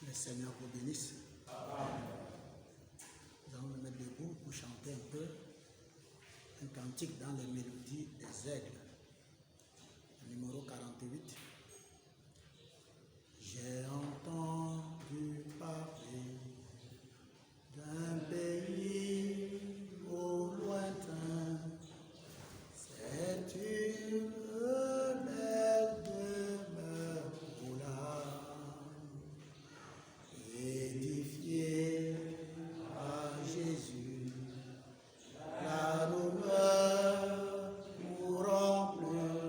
Le Seigneur vous bénisse. Nous allons nous mettre debout pour chanter un peu un cantique dans les mélodies des aigles. Numéro 48. J'ai entendu parler d'un pays au lointain. C'est une belle demeure pour l'âme, édifiée par Jésus, la demeure pour remplir.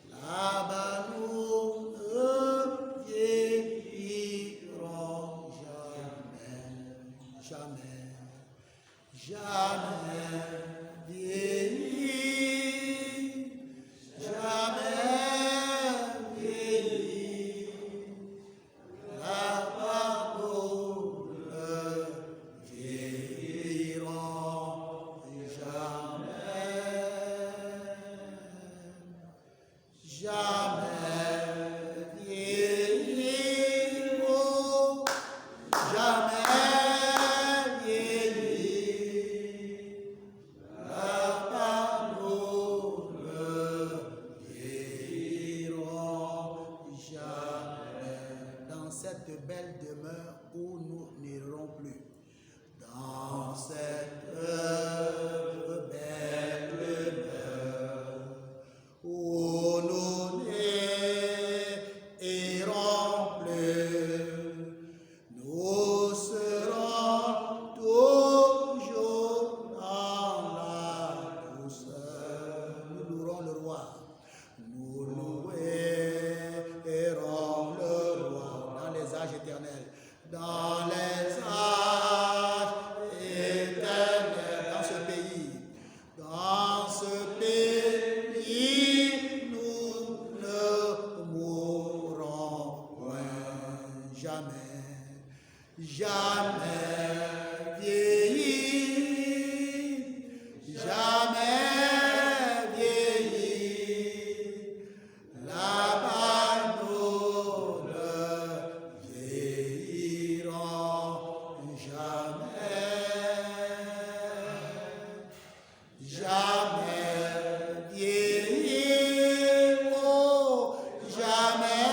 Là-bas nous ne vieillirons jamais, jamais, jamais vieillir, jamais vieillir. Là-bas nous ne vieillirons jamais, vieillirons, jamais vieillir. Là-bas nous ne vieillirons jamais. Dans cette belle demeure où nous n'irons plus. Dans cette belle demeure où nous n'irons plus, nous serons toujours dans la douceur. Nous louerons le roi. Nous louerons le roi dans les âges éternels. Dans les âges éternels, dans ce pays. Dans ce pays, nous ne mourrons point. Jamais, jamais vieillir, jamais vieillir. Là-bas nous ne vieillirons jamais, jamais vieillir, oh, jamais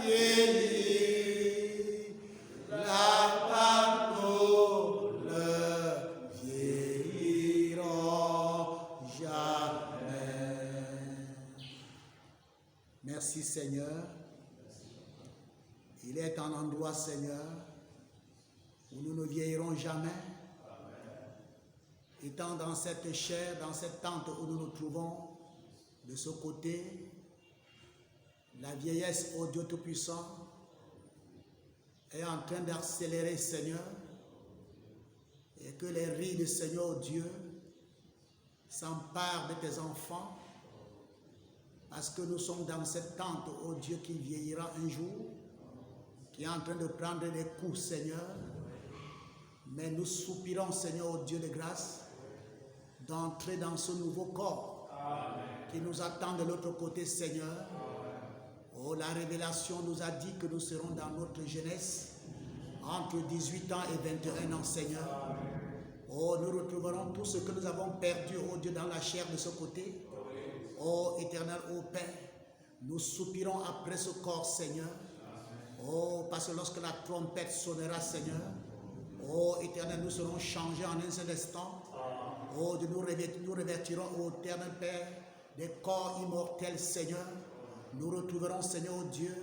vieillir. Là-bas nous ne vieillirons jamais. Merci Seigneur. Il est un endroit, Seigneur, où nous ne vieillirons jamais. Étant dans cette chair, dans cette tente où nous nous trouvons, de ce côté, la vieillesse, ô Dieu Tout-Puissant, est en train d'accélérer, Seigneur, et que les rides, Seigneur, ô Dieu, s'emparent de tes enfants, parce que nous sommes dans cette tente, ô Dieu, qui vieillira un jour, qui est en train de prendre des coups, Seigneur. Mais nous soupirons, Seigneur, ô Dieu de grâce, d'entrer dans ce nouveau corps qui nous attend de l'autre côté, Seigneur. Oh, la révélation nous a dit que nous serons dans notre jeunesse, entre 18 ans et 21 ans, Seigneur. Oh, nous retrouverons tout ce que nous avons perdu, oh Dieu, dans la chair de ce côté. Oh, éternel, oh Père, nous soupirons après ce corps, Seigneur. Oh, parce que lorsque la trompette sonnera, Seigneur, oh, éternel, nous serons changés en un seul instant. Oh, nous revêtirons, oh, éternel Père, des corps immortels, Seigneur. Nous retrouverons, Seigneur, oh Dieu,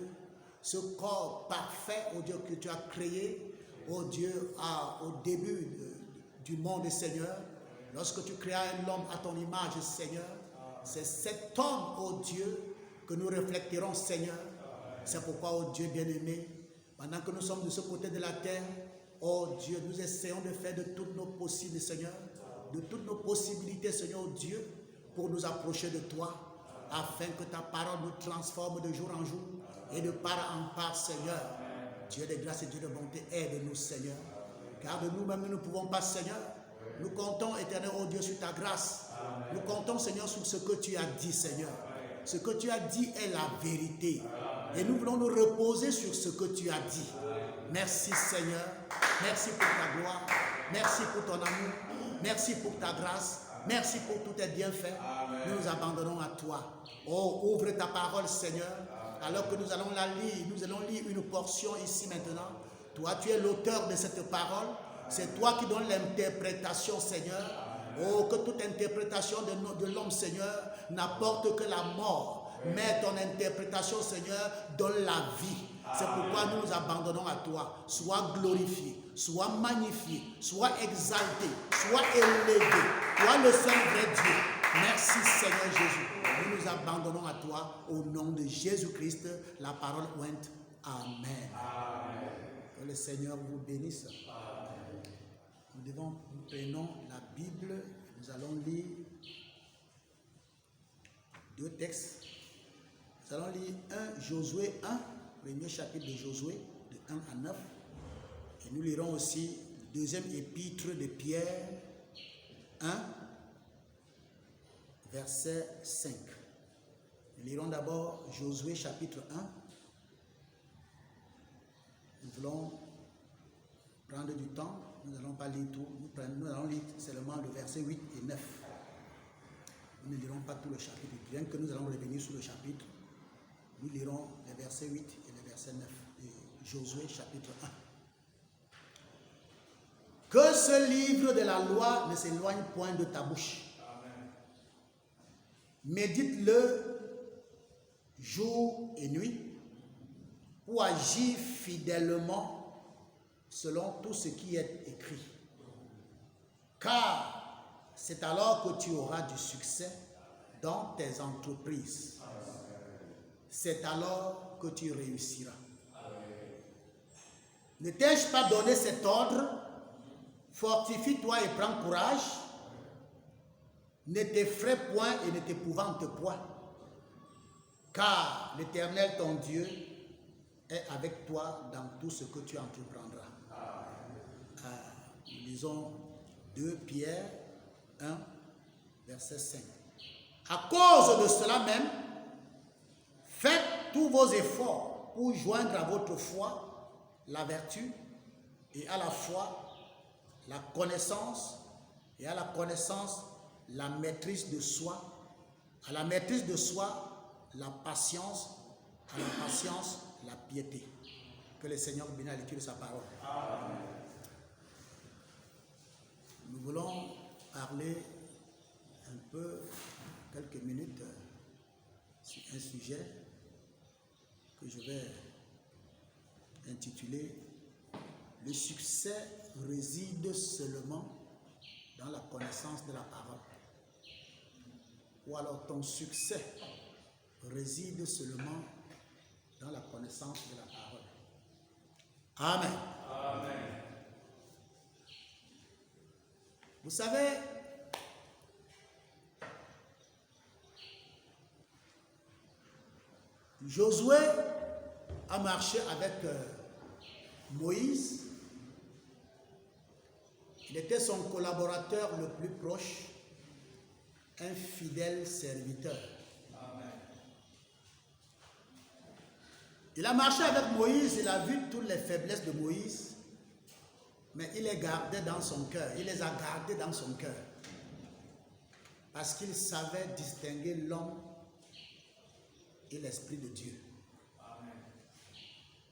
ce corps parfait, oh Dieu, que tu as créé, oh Dieu, au début du monde, Seigneur. Lorsque tu créas l'homme à ton image, Seigneur, c'est cet homme, oh Dieu, que nous refléterons, Seigneur. C'est pourquoi, oh Dieu bien-aimé, pendant que nous sommes de ce côté de la terre, oh Dieu, nous essayons de faire de toutes nos possibles, Seigneur, de toutes nos possibilités, Seigneur, oh Dieu, pour nous approcher de toi, afin que ta parole nous transforme de jour en jour et de part en part, Seigneur. Dieu de grâce et Dieu de bonté, aide-nous, Seigneur. Car de nous-mêmes, nous ne pouvons pas, Seigneur. Nous comptons, éternel, oh Dieu, sur ta grâce. Nous comptons, Seigneur, sur ce que tu as dit, Seigneur. Ce que tu as dit est la vérité. Et nous voulons nous reposer sur ce que tu as dit. Merci Seigneur. Merci pour ta gloire. Merci pour ton amour. Merci pour ta grâce. Merci pour tous tes bienfaits. Nous nous abandonnons à toi. Oh, ouvre ta parole Seigneur. Alors que nous allons la lire, nous allons lire une portion ici maintenant. Toi, tu es l'auteur de cette parole. C'est toi qui donnes l'interprétation, Seigneur. Oh, que toute interprétation de l'homme, Seigneur, n'apporte que la mort. Mais ton interprétation, Seigneur, donne la vie. C'est pourquoi nous nous abandonnons à toi. Sois glorifié, sois magnifié, sois exalté, sois élevé. Toi, le seul vrai Dieu. Merci, Seigneur Jésus. Nous nous abandonnons à toi au nom de Jésus-Christ. La parole ointe. Amen. Amen. Que le Seigneur vous bénisse. Nous prenons la Bible. Nous allons lire deux textes. Nous allons lire 1 Josué 1, premier chapitre de Josué, de 1 à 9. Et nous lirons aussi le deuxième épître de Pierre 1, verset 5. Nous lirons d'abord Josué chapitre 1. Nous voulons prendre du temps. Nous n'allons pas lire tout. Nous allons lire seulement le verset 8 et 9. Nous ne lirons pas tout le chapitre. Bien que nous allons revenir sur le chapitre, nous lirons les versets 8 et les versets 9 de Josué chapitre 1. Que ce livre de la loi ne s'éloigne point de ta bouche. Médite-le jour et nuit pour agir fidèlement selon tout ce qui est écrit. Car c'est alors que tu auras du succès dans tes entreprises. C'est alors que tu réussiras. Ne t'ai-je pas donné cet ordre? Fortifie-toi et prends courage. Ne t'effraie point et ne t'épouvante point. Car l'Éternel ton Dieu est avec toi dans tout ce que tu entreprendras. Nous lisons 2 Pierre 1, verset 5. À cause de cela même, faites tous vos efforts pour joindre à votre foi la vertu et à la foi la connaissance et à la connaissance la maîtrise de soi, à la maîtrise de soi la patience, à la patience la piété. Que le Seigneur bénisse à l'étude de sa parole. Amen. Nous voulons parler un peu, quelques minutes, sur un sujet que je vais intituler « Le succès réside seulement dans la connaissance de la parole ». Ou alors ton succès réside seulement dans la connaissance de la parole. Amen. Amen. Vous savez, Josué a marché avec Moïse. Il était son collaborateur le plus proche, un fidèle serviteur. Amen. Il a marché avec Moïse, il a vu toutes les faiblesses de Moïse, mais il les gardait dans son cœur, il les a gardées dans son cœur, parce qu'il savait distinguer l'homme et l'Esprit de Dieu. Amen.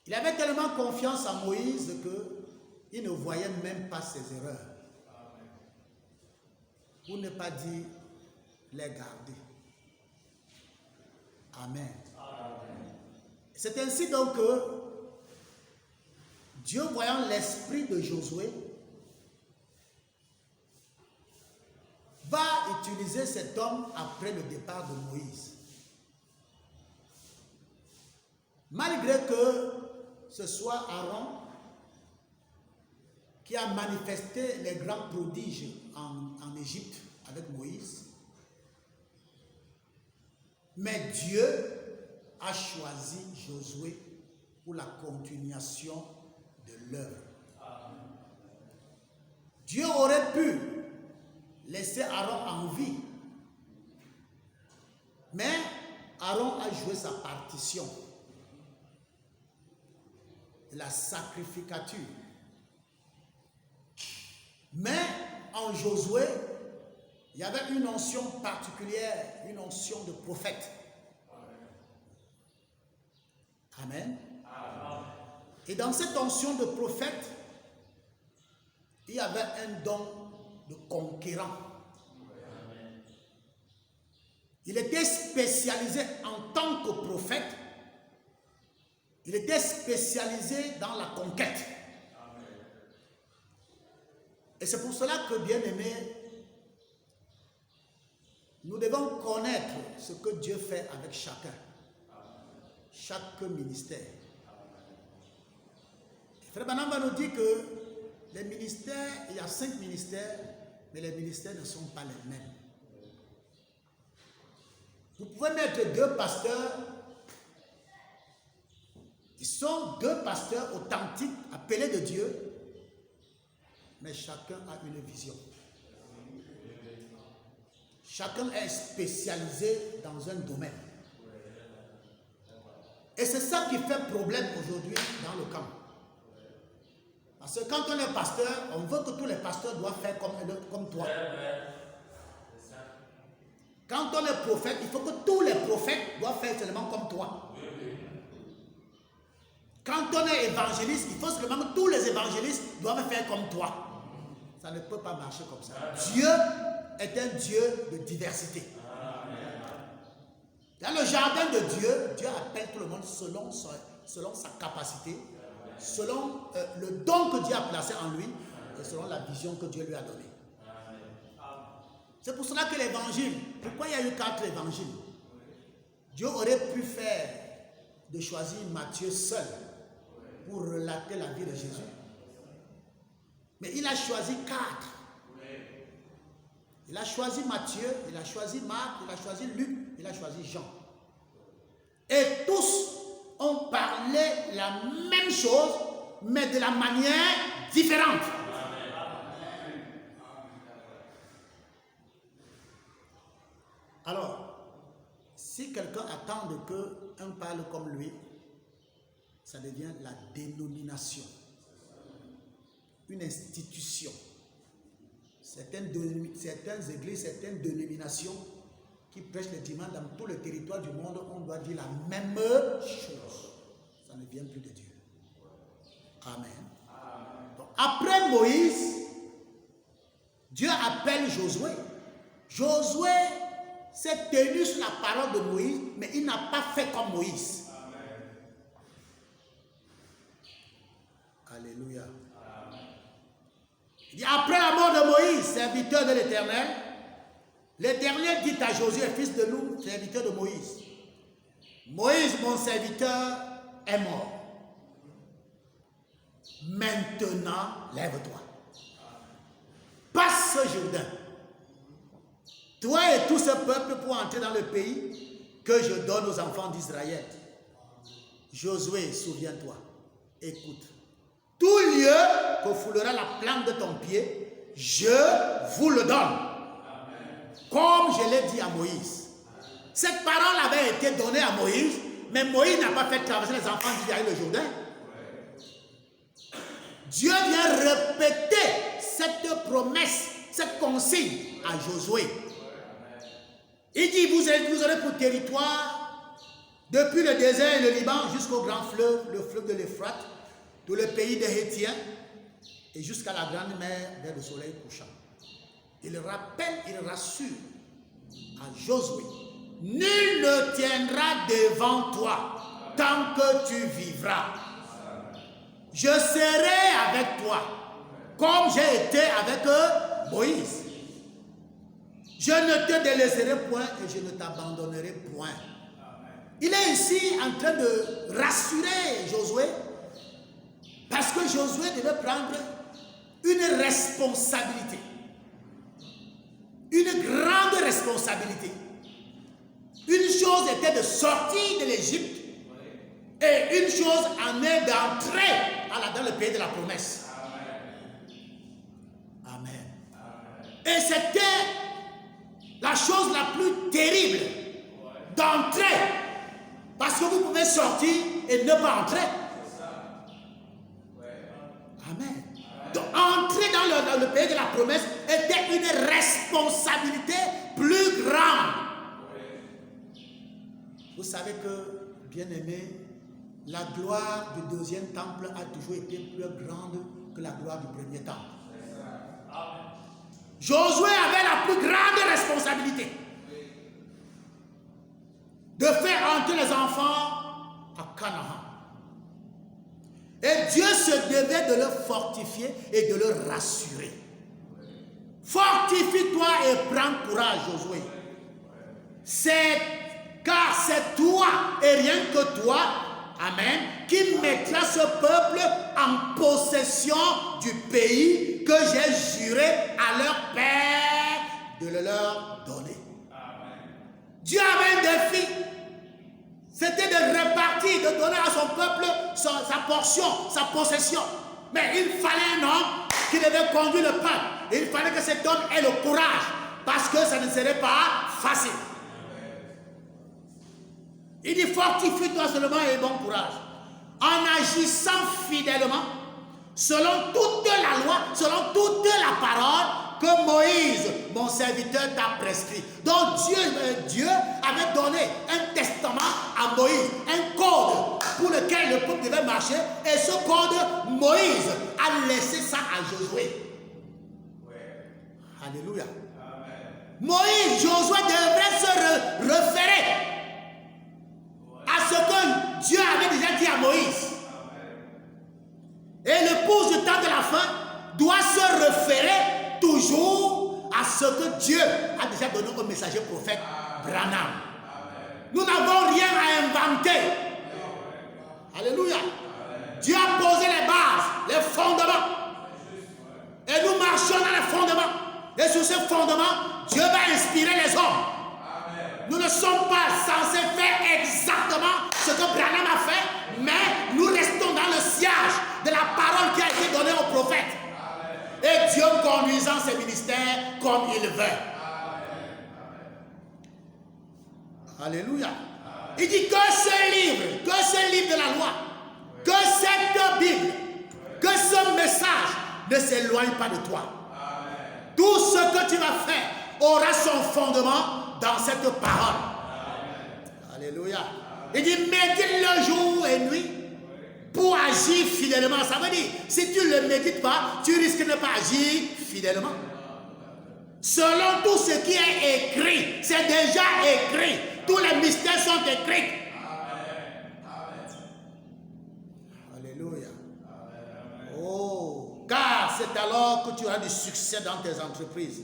Il avait tellement confiance en Moïse qu'il ne voyait même pas ses erreurs. Amen. Pour ne pas dire les garder. Amen. Amen. C'est ainsi donc que Dieu, voyant l'esprit de Josué, va utiliser cet homme après le départ de Moïse. Malgré que ce soit Aaron qui a manifesté les grands prodiges en Égypte avec Moïse, mais Dieu a choisi Josué pour la continuation de l'œuvre. Dieu aurait pu laisser Aaron en vie, mais Aaron a joué sa partition. la sacrificature. Mais en Josué, il y avait une onction particulière, une onction de prophète. Amen. Et dans cette onction de prophète, il y avait un don de conquérant. Il était spécialisé en tant que prophète. Il était spécialisé dans la conquête. Et c'est pour cela que, bien aimé, nous devons connaître ce que Dieu fait avec chacun. Chaque ministère. Frère Branham va nous dire que les ministères, il y a 5 ministères, mais les ministères ne sont pas les mêmes. Vous pouvez mettre 2 pasteurs, ils sont 2 pasteurs authentiques, appelés de Dieu, mais chacun a une vision. Chacun est spécialisé dans un domaine. Et c'est ça qui fait problème aujourd'hui dans le camp. Parce que quand on est pasteur, on veut que tous les pasteurs doivent faire comme toi. Quand on est prophète, il faut que tous les prophètes doivent faire seulement comme toi. Quand on est évangéliste, il faut seulement que tous les évangélistes doivent faire comme toi. Ça ne peut pas marcher comme ça. Dieu est un Dieu de diversité. Dans le jardin de Dieu, Dieu appelle tout le monde selon sa capacité, selon le don que Dieu a placé en lui et selon la vision que Dieu lui a donnée. C'est pour cela que l'évangile, pourquoi il y a eu 4 évangiles? Dieu aurait pu faire de choisir Matthieu seul pour relater la vie de Jésus. Mais il a choisi 4. Il a choisi Matthieu, il a choisi Marc, il a choisi Luc, il a choisi Jean. Et tous ont parlé la même chose, mais de la manière différente. Alors, si quelqu'un attend qu'un parle comme lui, ça devient la dénomination. Une institution. Certaines églises, certaines dénominations qui prêchent le dimanche dans tout le territoire du monde, on doit dire la même chose. Ça ne vient plus de Dieu. Amen. Donc, après Moïse, Dieu appelle Josué. Josué s'est tenu sur la parole de Moïse, mais il n'a pas fait comme Moïse. Alléluia. Il dit, après la mort de Moïse, serviteur de l'Éternel, l'Éternel dit à Josué, fils de Nun, serviteur de Moïse, Moïse, mon serviteur, est mort. Maintenant, lève-toi. Passe ce Jourdain. Toi et tout ce peuple pour entrer dans le pays que je donne aux enfants d'Israël. Josué, souviens-toi, écoute. Tout lieu que foulera la plante de ton pied, je vous le donne. Comme je l'ai dit à Moïse. Cette parole avait été donnée à Moïse, mais Moïse n'a pas fait traverser les enfants d'Israël le Jourdain. Dieu vient répéter cette promesse, cette consigne à Josué. Il dit, vous aurez pour territoire, depuis le désert et le Liban jusqu'au grand fleuve, le fleuve de l'Euphrate, tout le pays des Hétiens, et jusqu'à la grande mer vers le soleil couchant. Il rappelle, il rassure à Josué, nul ne tiendra devant toi tant que tu vivras. Je serai avec toi, comme j'ai été avec Moïse. Je ne te délaisserai point et je ne t'abandonnerai point. Il est ici en train de rassurer Josué, parce que Josué devait prendre une responsabilité. Une grande responsabilité. Une chose était de sortir de l'Égypte et une chose en est d'entrer dans le pays de la promesse. Amen. Et c'était la chose la plus terrible d'entrer. Parce que vous pouvez sortir et ne pas entrer. entrer dans le pays de la promesse était une responsabilité plus grande. Vous savez que, bien-aimé, la gloire du deuxième temple a toujours été plus grande que la gloire du premier temple. Josué avait la plus grande responsabilité de faire entrer les enfants à Canaan. Et Dieu se devait de le fortifier et de le rassurer. Fortifie-toi et prends courage, Josué. Car c'est toi et rien que toi, amen, qui mettra ce peuple en possession du pays que j'ai juré à leur père de le leur donner. Dieu avait un défi. C'était de répartir, de donner à son peuple sa portion, sa possession. Mais il fallait un homme qui devait conduire le peuple. Et il fallait que cet homme ait le courage, parce que ça ne serait pas facile. Il dit, fortifie-toi seulement et bon courage. En agissant fidèlement, selon toute la loi, selon toute la parole que Moïse, mon serviteur, t'a prescrit. Donc Dieu avait donné un testament à Moïse, un code pour lequel le peuple devait marcher. Et ce code, Moïse a laissé ça à Josué. Alléluia. Moïse, Josué devrait se référer à ce que Dieu avait déjà dit à Moïse. Et l'épouse du temps de la fin doit se référer toujours à ce que Dieu a déjà donné au messager prophète Branham. Nous n'avons rien à inventer. Alléluia. Dieu a posé les bases, les fondements. Et nous marchons dans les fondements. Et sur ces fondements, Dieu va inspirer les hommes. Nous ne sommes pas censés faire exactement ce que Branham a fait, mais nous restons dans le sillage de la parole qui a été donnée au prophète. Et Dieu conduisant ses ministères comme il veut. Alléluia. Il dit que ce livre de la loi, que cette Bible, que ce message ne s'éloigne pas de toi. Tout ce que tu vas faire aura son fondement dans cette parole. Alléluia. Il dit, médite-le jour et nuit pour agir fidèlement. Ça veut dire, si tu ne le médites pas, tu risques de ne pas agir fidèlement. Selon tout ce qui est écrit, c'est déjà écrit. Tous les mystères sont écrits. Alléluia. Oh, car c'est alors que tu auras du succès dans tes entreprises.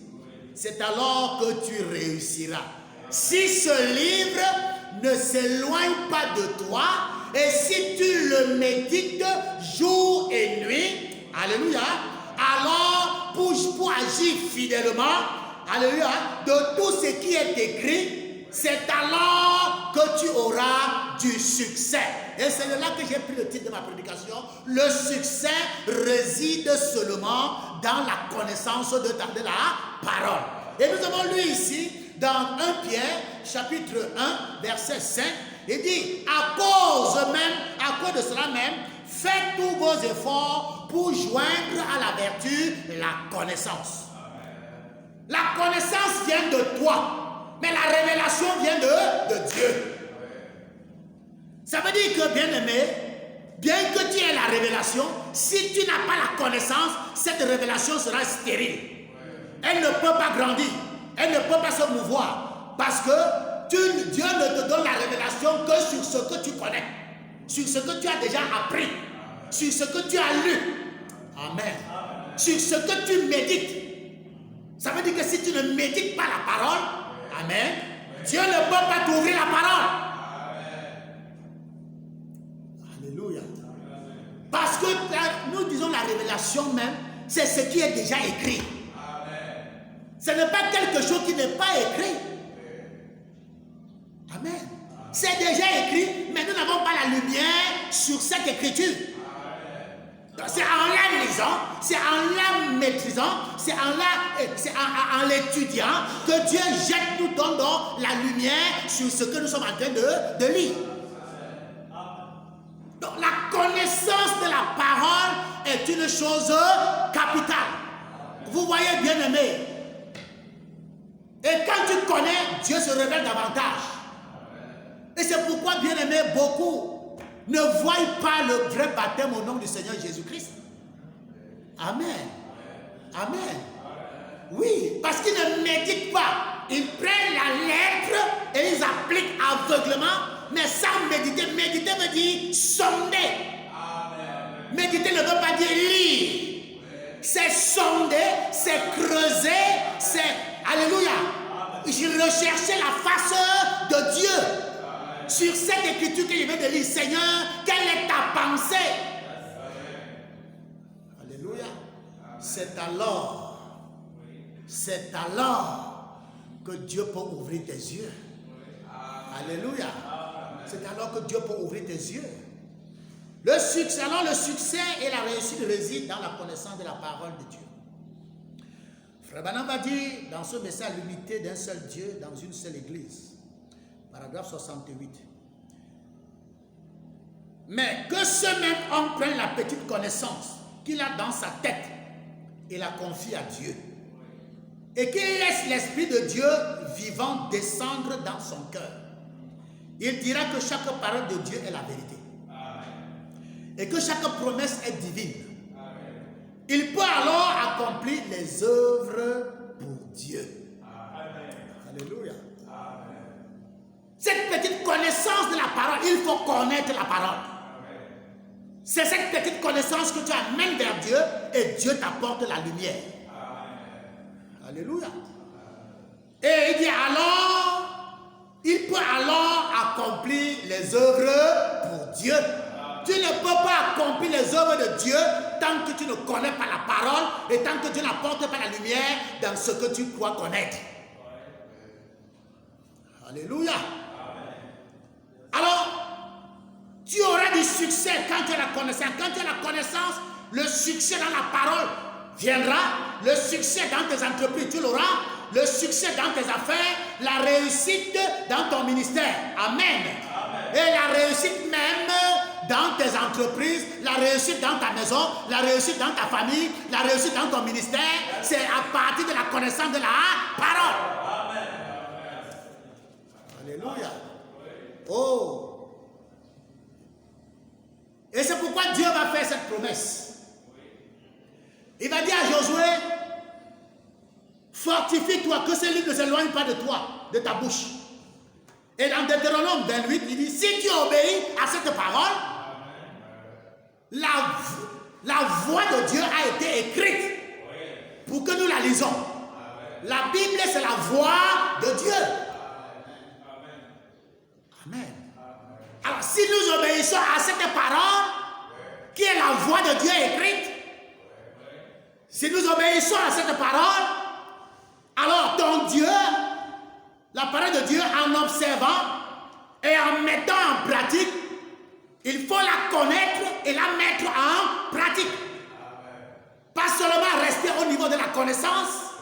C'est alors que tu réussiras. Si ce livre ne s'éloigne pas de toi, et si tu le médites jour et nuit, alléluia, alors pour agir fidèlement, alléluia, de tout ce qui est écrit, c'est alors que tu auras du succès. Et c'est là que j'ai pris le titre de ma prédication. Le succès réside seulement dans la connaissance de la parole. Et nous avons lu ici, dans 1 Pierre, chapitre 1, verset 5, il dit, à cause de cela même, faites tous vos efforts pour joindre à la vertu la connaissance. La connaissance vient de toi, mais la révélation vient de Dieu. Ça veut dire que, bien-aimé, bien que tu aies la révélation, si tu n'as pas la connaissance, cette révélation sera stérile. Elle ne peut pas grandir, elle ne peut pas se mouvoir, parce que Dieu ne te donne la révélation que sur ce que tu connais, sur ce que tu as déjà appris, sur ce que tu as lu. Amen. Sur ce que tu médites. Ça veut dire que si tu ne médites pas la parole, amen, Dieu ne peut pas t'ouvrir la parole. Alléluia. Parce que nous disons la révélation même, c'est ce qui est déjà écrit. Ce n'est pas quelque chose qui n'est pas écrit. Amen. C'est déjà écrit, mais nous n'avons pas la lumière sur cette écriture. C'est en la lisant, c'est en la maîtrisant, c'est en l'étudiant que Dieu nous donne donc la lumière sur ce que nous sommes en train de lire. Donc la connaissance de la parole est est une chose capitale. Vous voyez, bien-aimé. Et quand tu connais, Dieu se révèle davantage. Et c'est pourquoi, bien-aimé, beaucoup ne voient pas le vrai baptême au nom du Seigneur Jésus-Christ. Amen. Amen. Oui, parce qu'ils ne méditent pas. Ils prennent la lettre et ils appliquent aveuglement, mais sans méditer. Méditer veut dire sonder. Méditer ne veut pas dire lire. C'est sonder, c'est creuser, c'est... Alléluia. J'ai recherché la face de Dieu. Sur cette écriture que je viens de lire, Seigneur, quelle est ta pensée? Alléluia. C'est alors que Dieu peut ouvrir tes yeux. Alléluia. C'est alors que Dieu peut ouvrir tes yeux. Le succès et la réussite résident dans la connaissance de la parole de Dieu. Frère Branham va dire dans ce message l'unité d'un seul Dieu dans une seule église. Paragraphe 68. Mais que ce même homme prenne la petite connaissance qu'il a dans sa tête et la confie à Dieu. Et qu'il laisse l'Esprit de Dieu vivant descendre dans son cœur. Il dira que chaque parole de Dieu est la vérité. Et que chaque promesse est divine. Il peut alors accomplir les œuvres pour Dieu. Alléluia. Cette petite connaissance de la parole, il faut connaître la parole. C'est cette petite connaissance que tu amènes vers Dieu et Dieu t'apporte la lumière. Alléluia. Et il dit alors, il peut alors accomplir les œuvres pour Dieu. Tu ne peux pas accomplir les œuvres de Dieu tant que tu ne connais pas la parole et tant que Dieu n'apporte pas la lumière dans ce que tu crois connaître. Alléluia. Alors, tu auras du succès quand tu as la connaissance. Quand tu as la connaissance, le succès dans la parole viendra. Le succès dans tes entreprises, tu l'auras. Le succès dans tes affaires, la réussite dans ton ministère. Amen. Et la réussite même dans tes entreprises, la réussite dans ta maison, la réussite dans ta famille, la réussite dans ton ministère, c'est à partir de la connaissance de la parole. Alléluia. Oh. Et c'est pourquoi Dieu va faire cette promesse. Il va dire à Josué, fortifie-toi, que ce livre ne s'éloigne pas de toi, de ta bouche. Et dans Deutéronome 28, il dit, si tu obéis à cette parole, la voix de Dieu a été écrite pour que nous la lisons. La Bible, c'est la voix de Dieu. Amen. Alors, si nous obéissons à cette parole, qui est la voix de Dieu écrite, si nous obéissons à cette parole, alors ton Dieu, la parole de Dieu, en observant et en mettant en pratique, il faut la connaître et la mettre en pratique. Pas seulement rester au niveau de la connaissance,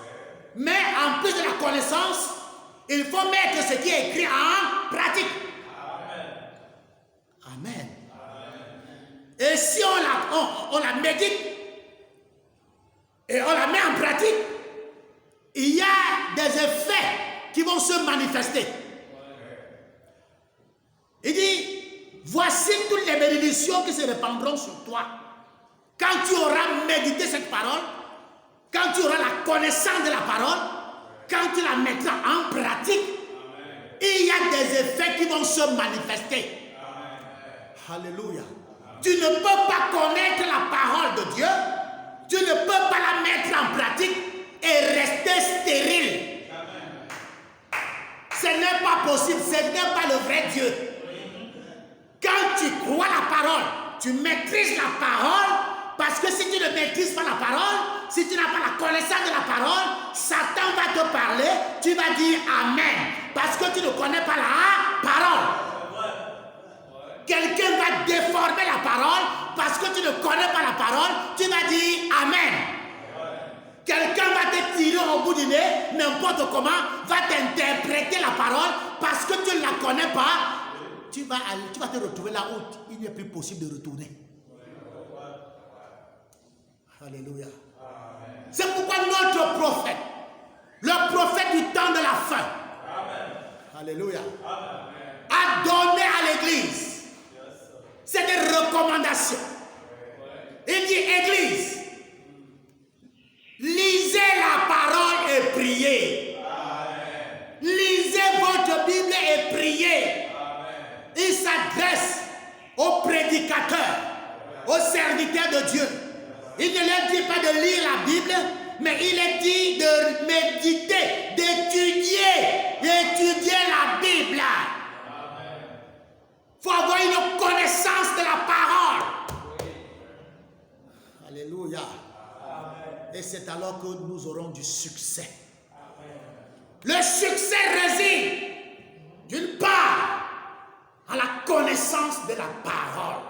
mais en plus de la connaissance, il faut mettre ce qui est écrit en pratique. Amen. Et si on la médite et on la met en pratique, il y a des effets qui vont se manifester. Il dit, voici toutes les bénédictions qui se répandront sur toi. Quand tu auras médité cette parole, quand tu auras la connaissance de la parole, quand tu la mettras en pratique, il y a des effets qui vont se manifester. Alléluia. Tu ne peux pas connaître la parole de Dieu, tu ne peux pas la mettre en pratique et rester stérile. Ce n'est pas possible, ce n'est pas le vrai Dieu. Quand tu crois la parole, tu maîtrises la parole, parce que si tu ne maîtrises pas la parole, si tu n'as pas la connaissance de la parole, Satan va te parler, tu vas dire Amen, parce que tu ne connais pas la parole. Quelqu'un va déformer la parole, parce que tu ne connais pas la parole, tu vas dire Amen. Quelqu'un va te tirer au bout du nez, n'importe comment, va t'interpréter la parole, parce que tu ne la connais pas, tu vas te retrouver là où il n'est plus possible de retourner. Alléluia. C'est pourquoi notre prophète, le prophète du temps de la fin, alléluia, a donné à l'église cette recommandation. Il dit, Église, lisez la parole et priez. Lisez votre Bible et priez. Il s'adresse aux prédicateurs, aux serviteurs de Dieu. Il ne leur dit pas de lire la Bible, mais il leur dit de méditer, d'étudier la Bible. Il faut avoir une connaissance de la parole. Alléluia. Et c'est alors que nous aurons du succès. Le succès réside, d'une part, à la connaissance de la parole.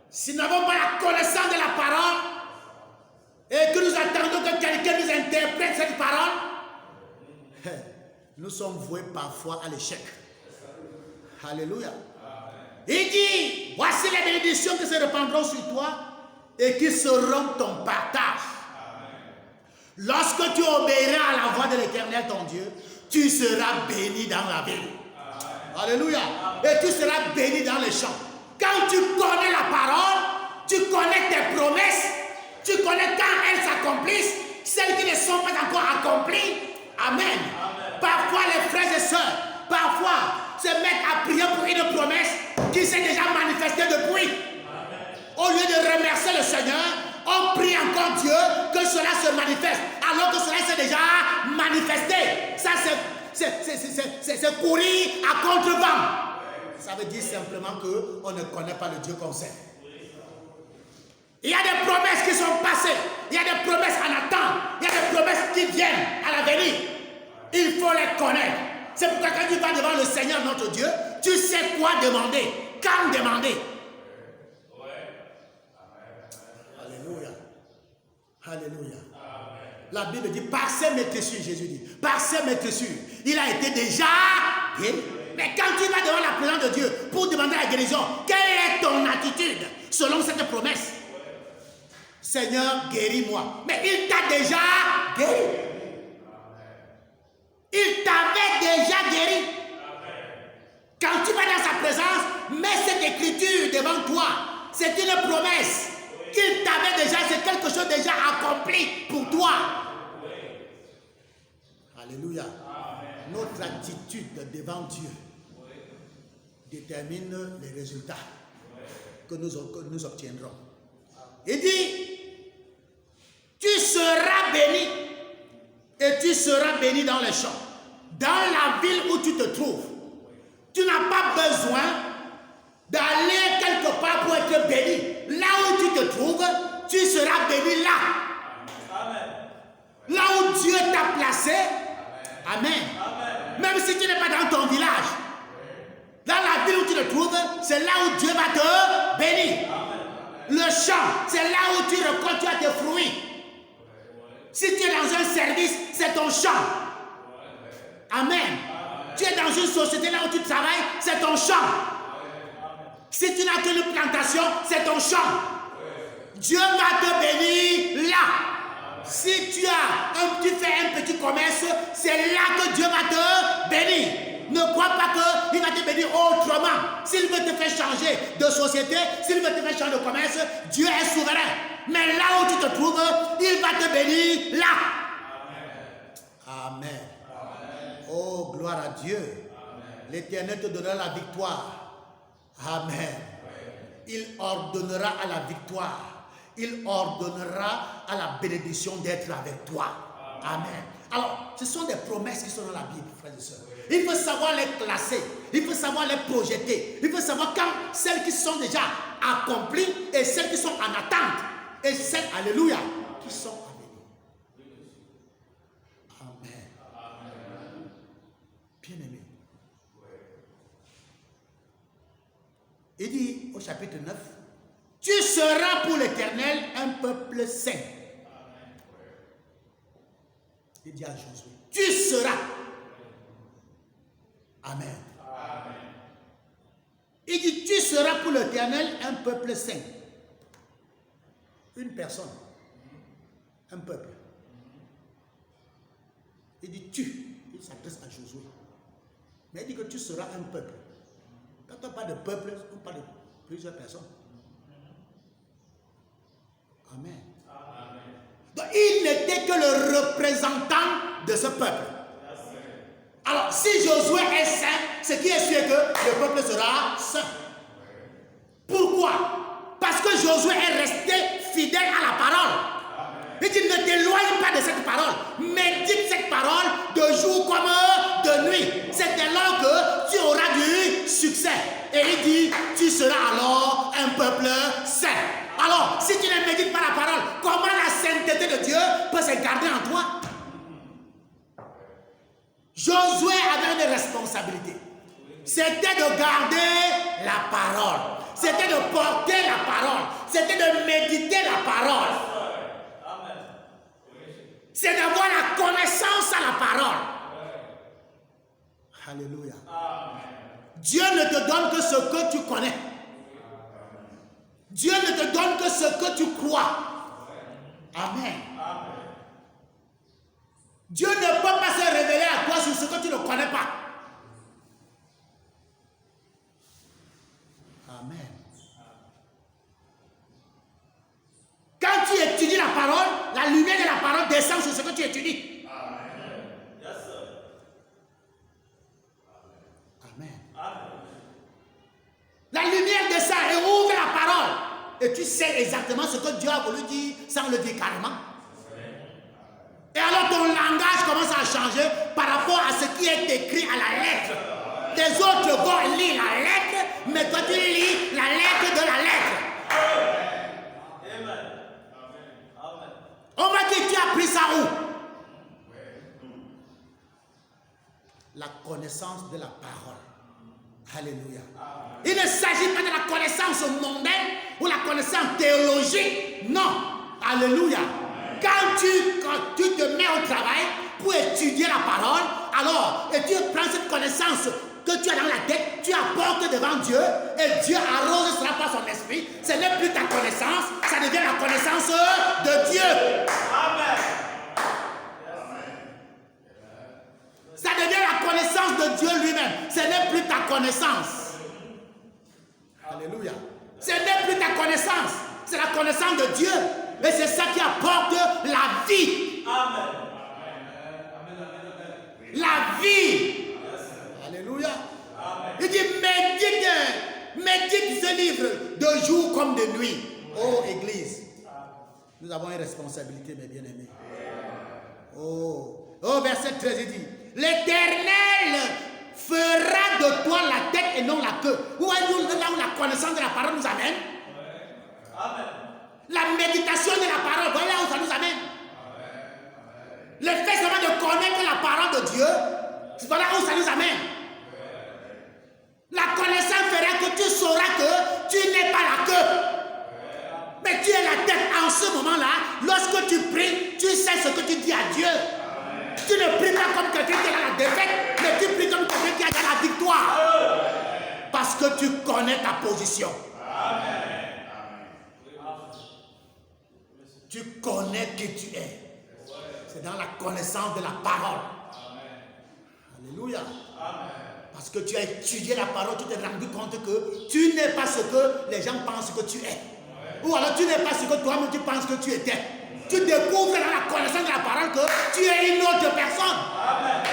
Si nous n'avons pas la connaissance de la parole et que nous attendons que quelqu'un nous interprète cette parole, nous sommes voués parfois à l'échec. Alléluia. Il dit, voici les bénédictions qui se répandront sur toi et qui seront ton partage. Lorsque tu obéiras à la voix de l'Éternel ton Dieu, tu seras béni dans la ville. Alléluia. Et tu seras béni dans les champs. Quand tu connais la parole, tu connais tes promesses, tu connais quand elles s'accomplissent, celles qui ne sont pas encore accomplies. Amen. Parfois les frères et sœurs, parfois se mettent à prier pour une promesse qui s'est déjà manifestée depuis. Au lieu de remercier le Seigneur, on prie encore Dieu que cela se manifeste, alors que cela s'est déjà manifesté. Ça c'est courir à contre-vent. Ça veut dire simplement qu'on ne connaît pas le Dieu qu'on sait. Il y a des promesses qui sont passées, il y a des promesses en attente, il y a des promesses qui viennent à l'avenir. Il faut les connaître. C'est pourquoi quand tu vas devant le Seigneur notre Dieu, tu sais quoi demander, quand demander. Alléluia. Alléluia. La Bible dit, par ses maîtressures, Jésus dit, par ses maîtressures, il a été déjà guéri. Mais quand tu vas devant la présence de Dieu pour demander la guérison, quelle est ton attitude selon cette promesse? Seigneur, guéris-moi. Mais il t'a déjà guéri. Il t'avait déjà guéri. Quand tu vas dans sa présence, mets cette écriture devant toi. C'est une promesse qu'il t'avait déjà, c'est quelque chose déjà accompli pour toi. Alléluia. Notre attitude devant Dieu détermine les résultats que nous obtiendrons. Il dit, tu seras béni et tu seras béni dans les champs. Dans la ville où tu te trouves, tu n'as pas besoin d'aller quelque part pour être béni. Là où tu te trouves, tu seras béni là. Amen. Là où Dieu t'a placé, amen. Amen. Même si tu n'es pas dans ton village, dans la ville où tu te trouves, c'est là où Dieu va te bénir. Amen. Le champ, c'est là où tu récoltes tes fruits. Si tu es dans un service, c'est ton champ. Amen. Tu es dans une société là où tu travailles, c'est ton champ. Si tu n'as qu'une plantation, c'est ton champ. Dieu va te bénir là. Si tu fais un petit commerce, c'est là que Dieu va te bénir. Ne crois pas qu'il va te bénir autrement. S'il veut te faire changer de société, s'il veut te faire changer de commerce, Dieu est souverain. Mais là où tu te trouves, il va te bénir là. Amen. Amen. Oh, gloire à Dieu. L'Éternel te donnera la victoire. Amen. Il ordonnera à la victoire. Il ordonnera à la bénédiction d'être avec toi. Amen. Alors, ce sont des promesses qui sont dans la Bible, frères et sœurs. Il faut savoir les classer. Il faut savoir les projeter. Il faut savoir quand celles qui sont déjà accomplies et celles qui sont en attente. Et celles, alléluia, qui sont à venir. Amen. Bien-aimé. Il dit au chapitre 9, tu seras pour l'Éternel un peuple saint. Il dit à Josué, tu seras. Amen. Amen. Il dit, tu seras pour l'Éternel un peuple saint. Une personne. un peuple. Il dit tu. Il s'adresse à Josué. Mais il dit que tu seras un peuple. Quand on parle de peuple, on parle de plusieurs personnes. Amen. Donc il n'était que le représentant de ce peuple. Alors si Josué est saint, ce qui est sûr que le peuple sera saint. Pourquoi? Parce que Josué est resté fidèle à la parole. Il dit ne t'éloigne pas de cette parole. Médite cette parole de jour comme de nuit. C'est alors que tu auras du succès. Et il dit tu seras alors un peuple saint. Alors si tu ne médites pas la parole, comment la sainteté de Dieu peut se garder en toi? Josué avait une responsabilité. C'était de garder la parole. C'était de porter la parole. C'était de méditer la parole. C'est d'avoir la connaissance à la parole. Alléluia. Dieu ne te donne que ce que tu connais. Dieu ne te donne que ce que tu crois. Amen. Dieu ne peut pas se révéler à toi sur ce que tu ne connais pas. Amen. Quand tu étudies la parole, la lumière de la parole descend sur ce que tu étudies. Amen. La lumière descend et ouvre la parole. Et tu sais exactement ce que Dieu a voulu dire sans le dire carrément. Et alors ton langage commence à changer par rapport à ce qui est écrit à la lettre. Les autres vont lire la lettre, mais toi tu lis la lettre de la lettre. On va dire, tu as pris ça où? La connaissance de la parole. Alléluia. Il ne s'agit pas de la connaissance mondaine ou la connaissance théologique. Non. Alléluia. Quand tu te mets au travail pour étudier la parole, alors, et tu prends cette connaissance que tu as dans la tête, tu apportes devant Dieu, et Dieu arrose cela par son esprit. Ce n'est plus ta connaissance, ça devient la connaissance de Dieu. Amen. Ça devient la connaissance de Dieu lui-même. Ce n'est plus ta connaissance. Alléluia. Ce n'est plus ta connaissance, c'est la connaissance de Dieu. Et c'est ça qui apporte la vie. Amen. La vie. Alléluia. Il dit médite ce livre de jour comme de nuit. Oh Église, nous avons une responsabilité, mes bien-aimés. Oh, verset 13, il dit l'Éternel fera de toi la tête et non la queue. Où est-ce là où la connaissance de la parole nous amène? Amen. La méditation de la parole, voilà où ça nous amène. Le fait seulement de connaître la parole de Dieu, voilà où ça nous amène. La connaissance fera que tu sauras que tu n'es pas la queue. Mais tu es la tête en ce moment-là. Lorsque tu pries, tu sais ce que tu dis à Dieu. Tu ne pries pas comme quelqu'un qui est dans la défaite, mais tu pries comme quelqu'un qui est dans la victoire. Parce que tu connais ta position. Tu connais qui tu es. C'est dans la connaissance de la parole. Alléluia. Parce que tu as étudié la parole, tu t'es rendu compte que tu n'es pas ce que les gens pensent que tu es. Ou alors tu n'es pas ce que toi-même tu penses que tu étais. Tu découvres dans la connaissance de la parole que tu es une autre personne. Amen.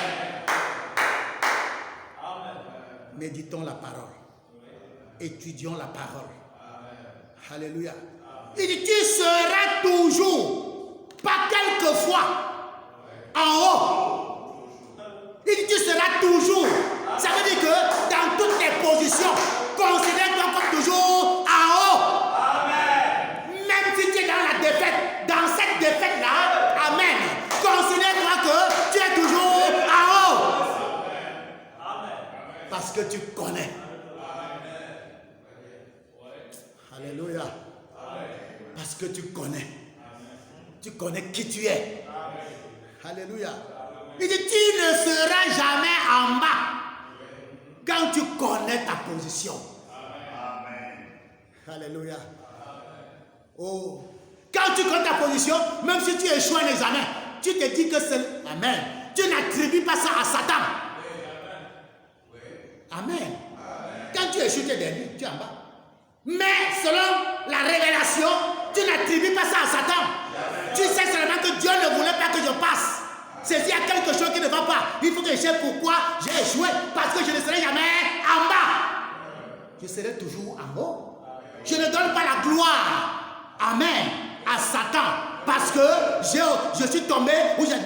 Méditons la parole. Étudions la parole. Alléluia. Il dit, tu seras toujours, pas quelquefois, en haut. Il dit, tu seras toujours. Ça veut dire que dans toutes tes positions, considère-toi comme toujours en haut. Amen. Même si tu es dans la défaite, dans cette défaite-là, amen, considère-toi que tu es toujours en haut. Amen. Parce que tu connais. Alléluia. Parce que tu connais. Tu connais qui tu es. Alléluia. Il dit, tu ne seras jamais en bas quand tu connais ta position. Alléluia. Oh. Quand Quand tu connais ta position, même si tu échoues un examen, tu te dis que c'est... Amen. Tu n'attribues pas ça à Satan. Amen. Quand tu échoues, tu es dernier, tu es en bas. Mais selon la révélation, tu n'attribues pas ça à Satan. Tu sais seulement que Dieu ne voulait pas que je passe. C'est s'il y a quelque chose qui ne va pas. Il faut que je sache pourquoi j'ai échoué. Parce que je ne serai jamais en bas. Je serai toujours en haut. Je ne donne pas la gloire. Amen. À Satan. Parce que je suis tombé.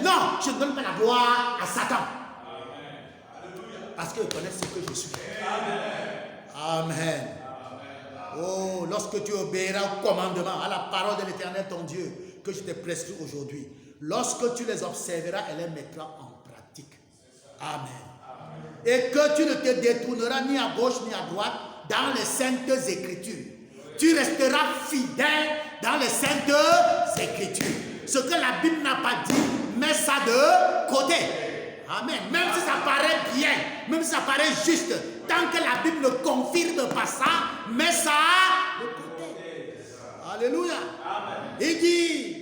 Non, je ne donne pas la gloire à Satan. Parce que je connais ce que je suis. Amen. Oh, lorsque tu obéiras au commandement, à la parole de l'Éternel ton Dieu, que je t'ai prescrit aujourd'hui, lorsque tu les observeras, elle les mettra en pratique. Amen. Et que tu ne te détourneras ni à gauche ni à droite dans les saintes écritures. Tu resteras fidèle dans les saintes écritures. Ce que la Bible n'a pas dit, mets ça de côté. Amen. Même si ça paraît bien, même si ça paraît juste, tant que la Bible ne confirme pas ça, mets ça de côté. Alléluia. Amen. Il dit,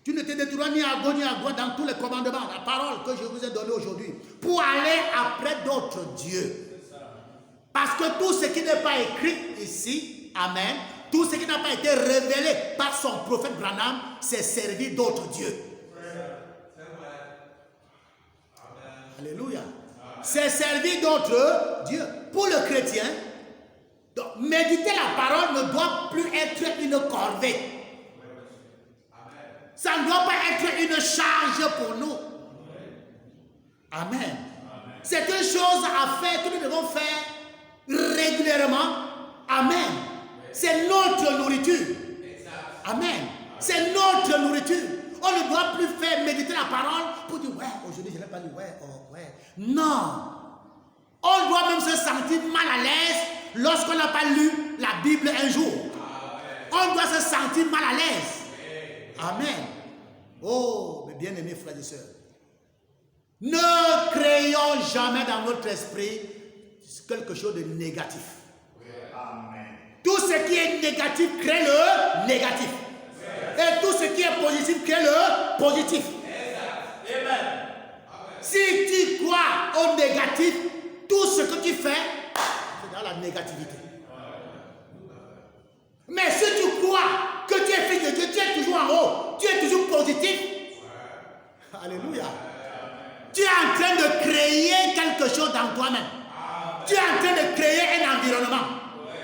tu ne te détourneras ni à gauche ni à droite dans tous les commandements, la parole que je vous ai donnée aujourd'hui, pour aller après d'autres dieux. Parce que tout ce qui n'est pas écrit ici, amen, tout ce qui n'a pas été révélé par son prophète Branham, c'est servir d'autres dieux. Alléluia. C'est servir d'autres dieux. Pour le chrétien, donc, méditer la parole ne doit plus être une corvée. Ça ne doit pas être une charge pour nous. Amen. C'est une chose à faire que nous devons faire régulièrement. Amen. C'est notre nourriture. Amen. C'est notre nourriture. On ne doit plus faire méditer la parole pour dire, ouais, aujourd'hui je n'ai pas lu, ouais, oh, ouais. Non. On doit même se sentir mal à l'aise lorsqu'on n'a pas lu la Bible un jour. On doit se sentir mal à l'aise. Amen. Oh, mes bien-aimés frères et sœurs, ne créons jamais dans notre esprit quelque chose de négatif. Amen. Tout ce qui est négatif crée le négatif. Et tout ce qui est positif crée le positif. Amen. Si tu crois au négatif, tout ce que tu fais, c'est dans la négativité. Mais si tu crois que tu es fils de Dieu, tu es toujours en haut, tu es toujours positif. Alléluia. Tu es en train de créer quelque chose dans toi-même. Tu es en train de créer un environnement.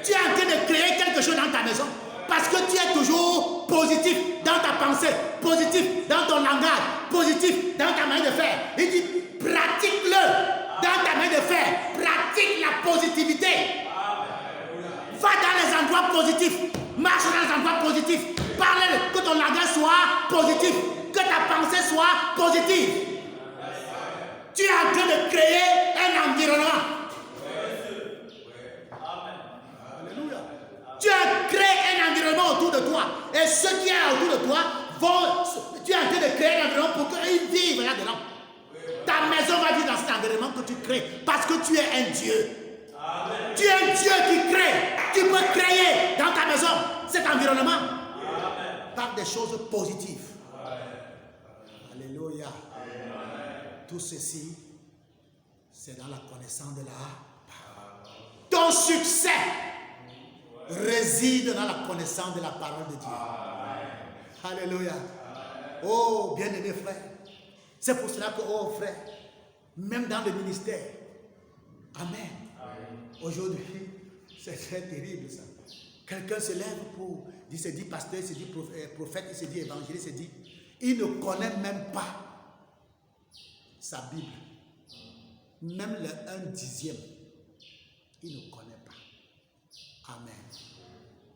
Tu es en train de créer quelque chose dans ta maison. Parce que tu es toujours positif dans ta pensée, positif dans ton langage, positif dans ta manière de faire. Il dit, pratique-le dans ta manière de faire. Pratique la positivité. Va dans les endroits positifs. Marche dans les endroits positifs. Parle, que ton langage soit positif. Que ta pensée soit positive. Tu es en train de créer un environnement. Alléluia. Tu as créé un environnement autour de toi. Et ceux qui sont autour de toi, tu es en train de créer un environnement pour qu'ils vivent là-dedans. Ta maison va vivre dans cet environnement que tu crées. Parce que tu es un Dieu. Amen. Tu es un Dieu qui crée. Tu peux créer dans ta maison cet environnement. Amen. Par des choses positives. Amen. Alléluia. Amen. Tout ceci, c'est dans la connaissance de la parole. Ton succès réside dans la connaissance de la parole de Dieu. Amen. Alléluia. Amen. Oh, bien-aimés frères, c'est pour cela que, oh frère, même dans le ministère, amen. Aujourd'hui, c'est très terrible ça. Quelqu'un se lève pour, il se dit pasteur, il se dit prophète, il se dit évangéliste, il se dit, il ne connaît même pas sa Bible. Même le 1/10, il ne connaît pas. Amen.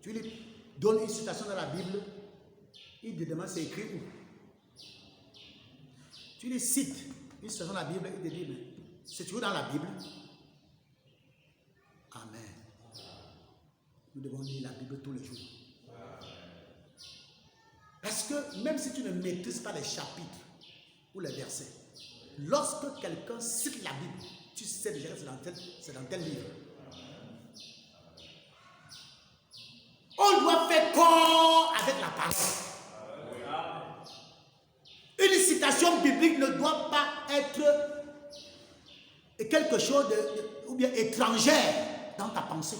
Tu lui donnes une citation dans la Bible, il te demande c'est écrit où. Tu lui cites une citation dans la Bible, il te dit, mais c'est toujours dans la Bible. Amen. Nous devons lire la Bible tous les jours. Parce que même si tu ne maîtrises pas les chapitres ou les versets, lorsque quelqu'un cite la Bible, tu sais déjà que c'est dans tel livre. On doit faire corps avec la parole. être quelque chose ou bien étrangère dans ta pensée.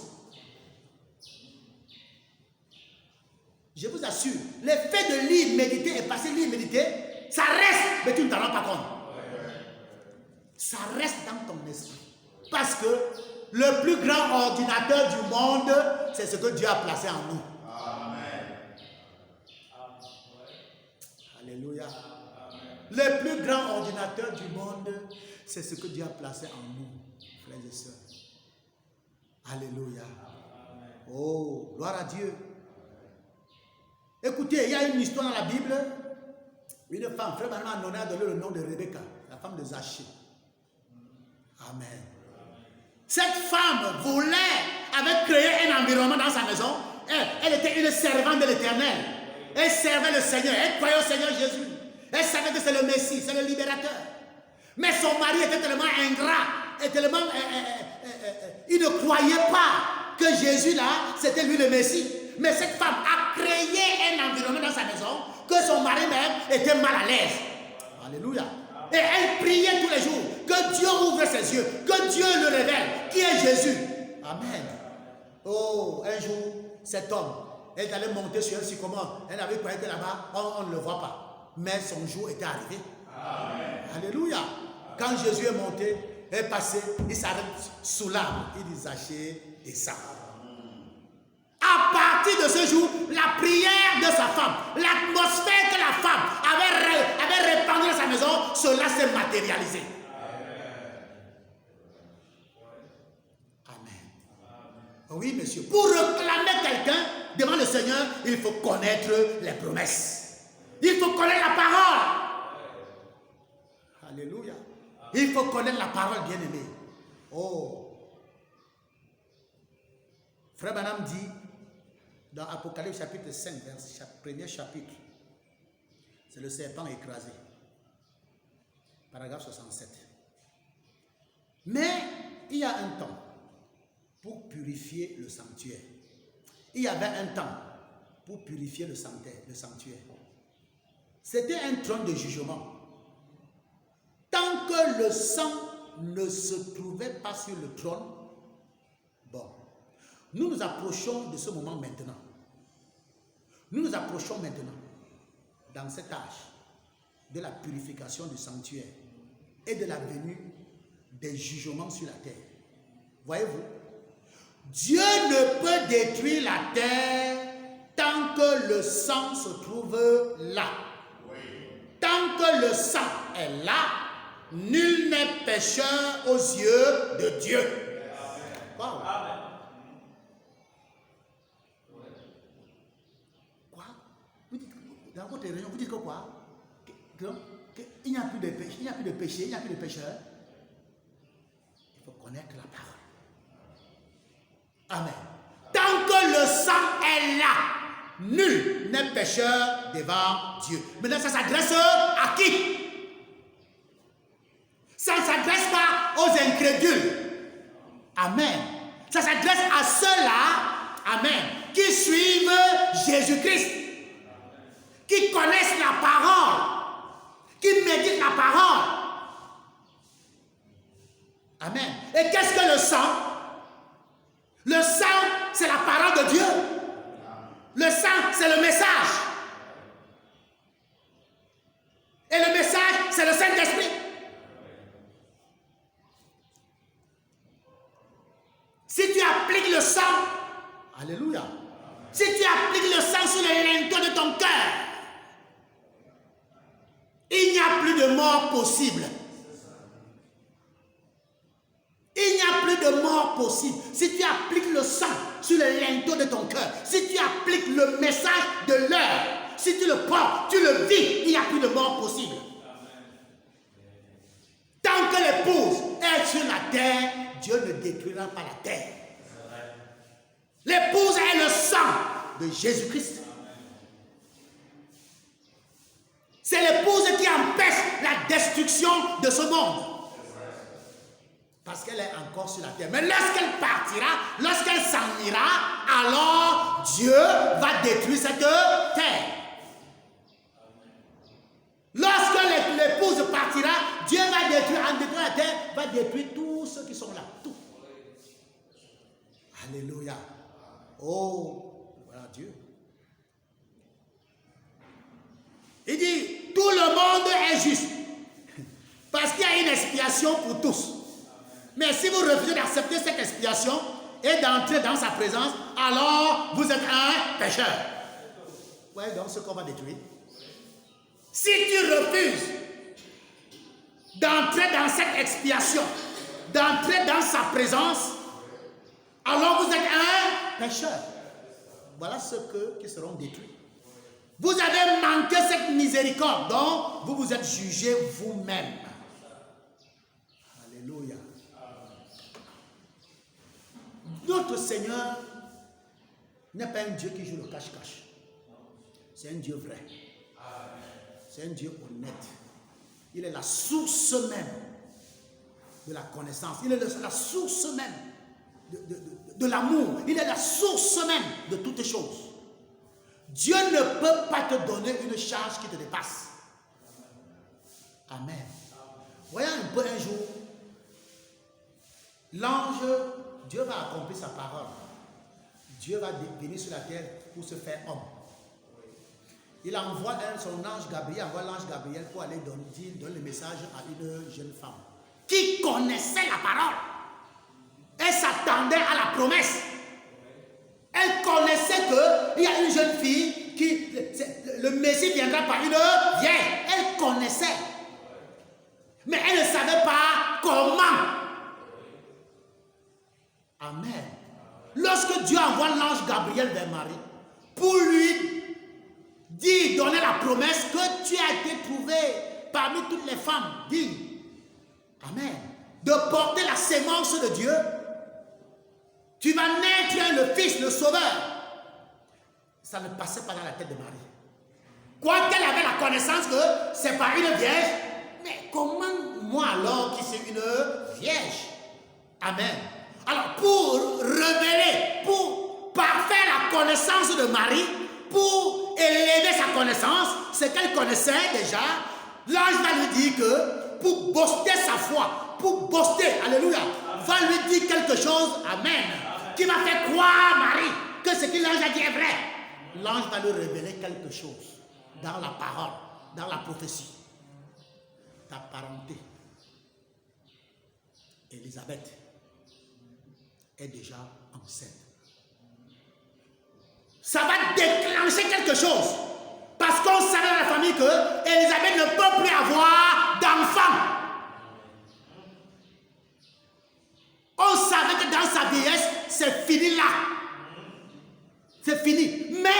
Je vous assure, l'effet de lire, méditer et passer, lire, méditer, ça reste, mais tu ne t'en rends pas compte. Ça reste dans ton esprit. Parce que le plus grand ordinateur du monde, c'est ce que Dieu a placé en nous. Amen. Alléluia. Le plus grand ordinateur du monde, c'est ce que Dieu a placé en nous, frères et sœurs. Alléluia. Oh, gloire à Dieu. Écoutez, il y a une histoire dans la Bible. Une femme, frère Branham a donné le nom de Rebecca, la femme de Zachée. Amen. Cette femme avait créé un environnement dans sa maison. Elle était une servante de l'Éternel. Elle servait le Seigneur. Elle croyait au Seigneur Jésus. Elle savait que c'est le Messie, c'est le libérateur. Mais son mari était tellement ingrat et tellement... il ne croyait pas que Jésus là, c'était lui le Messie. Mais cette femme a créé un environnement dans sa maison que son mari même était mal à l'aise. Alléluia. Et elle priait tous les jours que Dieu ouvre ses yeux, que Dieu le révèle, qui est Jésus. Amen. Oh, un jour, cet homme, elle allait monter sur un sycomore. Elle avait croyé que là-bas, on ne le voit pas. Mais son jour était arrivé. Amen. Alléluia. Quand Jésus est monté, est passé, il s'arrête sous l'arbre. Il dit Zachée, descends. À partir de ce jour, la prière de sa femme, l'atmosphère que la femme avait répandue dans sa maison, cela s'est matérialisé. Amen. Oui, monsieur. Pour réclamer quelqu'un devant le Seigneur, il faut connaître les promesses. Il faut connaître la parole. Alléluia. Il faut connaître la parole, bien-aimé. Oh. Frère Branham dit, dans Apocalypse chapitre 5, premier chapitre, c'est le serpent écrasé. Paragraphe 67. Mais il y a un temps pour purifier le sanctuaire. Il y avait un temps pour purifier le sanctuaire. C'était un trône de jugement. Tant que le sang ne se trouvait pas sur le trône, bon, nous nous approchons de ce moment maintenant. Nous nous approchons maintenant, dans cet âge, de la purification du sanctuaire et de la venue des jugements sur la terre. Voyez-vous, Dieu ne peut détruire la terre tant que le sang se trouve là. Tant que le sang est là, nul n'est pécheur aux yeux de Dieu. Wow. Quoi? Vous dites, dans votre réunion, vous dites que quoi? Il n'y a plus de péché, il n'y a plus de péché, il n'y a plus de pécheur. Il faut connaître la parole. Amen. Tant que le sang est là, nul n'est pécheur devant Dieu. Maintenant, ça s'adresse à qui? Ça ne s'adresse pas aux incrédules. Amen. Ça s'adresse à ceux-là, amen, qui suivent Jésus-Christ, qui connaissent la parole, qui méditent la parole. Amen. Et qu'est-ce que le sang? Le sang, c'est la parole de Dieu. Le sang, c'est le message. Et le message, c'est le Saint-Esprit. Si tu appliques le sang, alléluia, si tu appliques le sang sur les linteaux de ton cœur, il n'y a plus de mort possible. Il n'y a plus de mort possible. Si tu appliques le sang sur les linteaux de ton cœur, si tu appliques le message de l'heure, si tu le portes, tu le vis, il n'y a plus de mort possible. Tant que l'épouse est sur la terre, Dieu ne détruira pas la terre. L'épouse est le sang de Jésus-Christ. C'est l'épouse qui empêche la destruction de ce monde. Parce qu'elle est encore sur la terre. Mais lorsqu'elle partira, lorsqu'elle s'en ira, alors Dieu va détruire cette terre. Lorsque l'épouse partira, Dieu va détruire, en détruisant la terre, va détruire tous ceux qui sont là. Tout. Alléluia. Oh, voilà Dieu. Il dit, tout le monde est juste. Parce qu'il y a une expiation pour tous. Mais si vous refusez d'accepter cette expiation et d'entrer dans sa présence, alors vous êtes un pécheur. Vous voyez donc ce qu'on va détruire. Si tu refuses d'entrer dans cette expiation, d'entrer dans sa présence, alors vous êtes un pécheur. Voilà ceux qui seront détruits. Vous avez manqué cette miséricorde, donc vous vous êtes jugé vous-même. Alléluia. Notre Seigneur n'est pas un Dieu qui joue le cache-cache. C'est un Dieu vrai. C'est un Dieu honnête. Il est la source même de la connaissance. Il est la source même de l'amour. Il est la source même de toutes choses. Dieu ne peut pas te donner une charge qui te dépasse. Amen. Voyez un peu un jour, l'ange, Dieu va accomplir sa parole. Dieu va venir sur la terre pour se faire homme. Il envoie son ange Gabriel, envoie l'ange Gabriel pour aller donner le message à une jeune femme qui connaissait la parole. Elle s'attendait à la promesse. Elle connaissait qu'il y a une jeune fille qui, le Messie viendra par une vieille. Elle connaissait. Mais elle ne savait pas comment. Amen. Lorsque Dieu envoie l'ange Gabriel vers Marie pour lui donner la promesse que tu as été trouvé parmi toutes les femmes, dit, amen, de porter la sémence de Dieu, tu vas naître le Fils, le Sauveur. Ça ne passait pas dans la tête de Marie. Quoiqu'elle avait la connaissance que c'est pas une vierge, mais comment moi alors qui suis une vierge? Amen. Alors pour révéler, pour parfaire la connaissance de Marie, pour élever sa connaissance, ce qu'elle connaissait déjà, l'ange va lui dire que pour booster sa foi, pour booster, alléluia, va lui dire quelque chose, amen, qui va faire croire Marie que ce que l'ange a dit est vrai. L'ange va lui révéler quelque chose dans la parole, dans la prophétie. Ta parenté, Élisabeth, est déjà enceinte. Ça va déclencher quelque chose. Parce qu'on savait dans la famille que Élisabeth ne peut plus avoir d'enfant. On savait que dans sa vieillesse, c'est fini là. C'est fini. Mais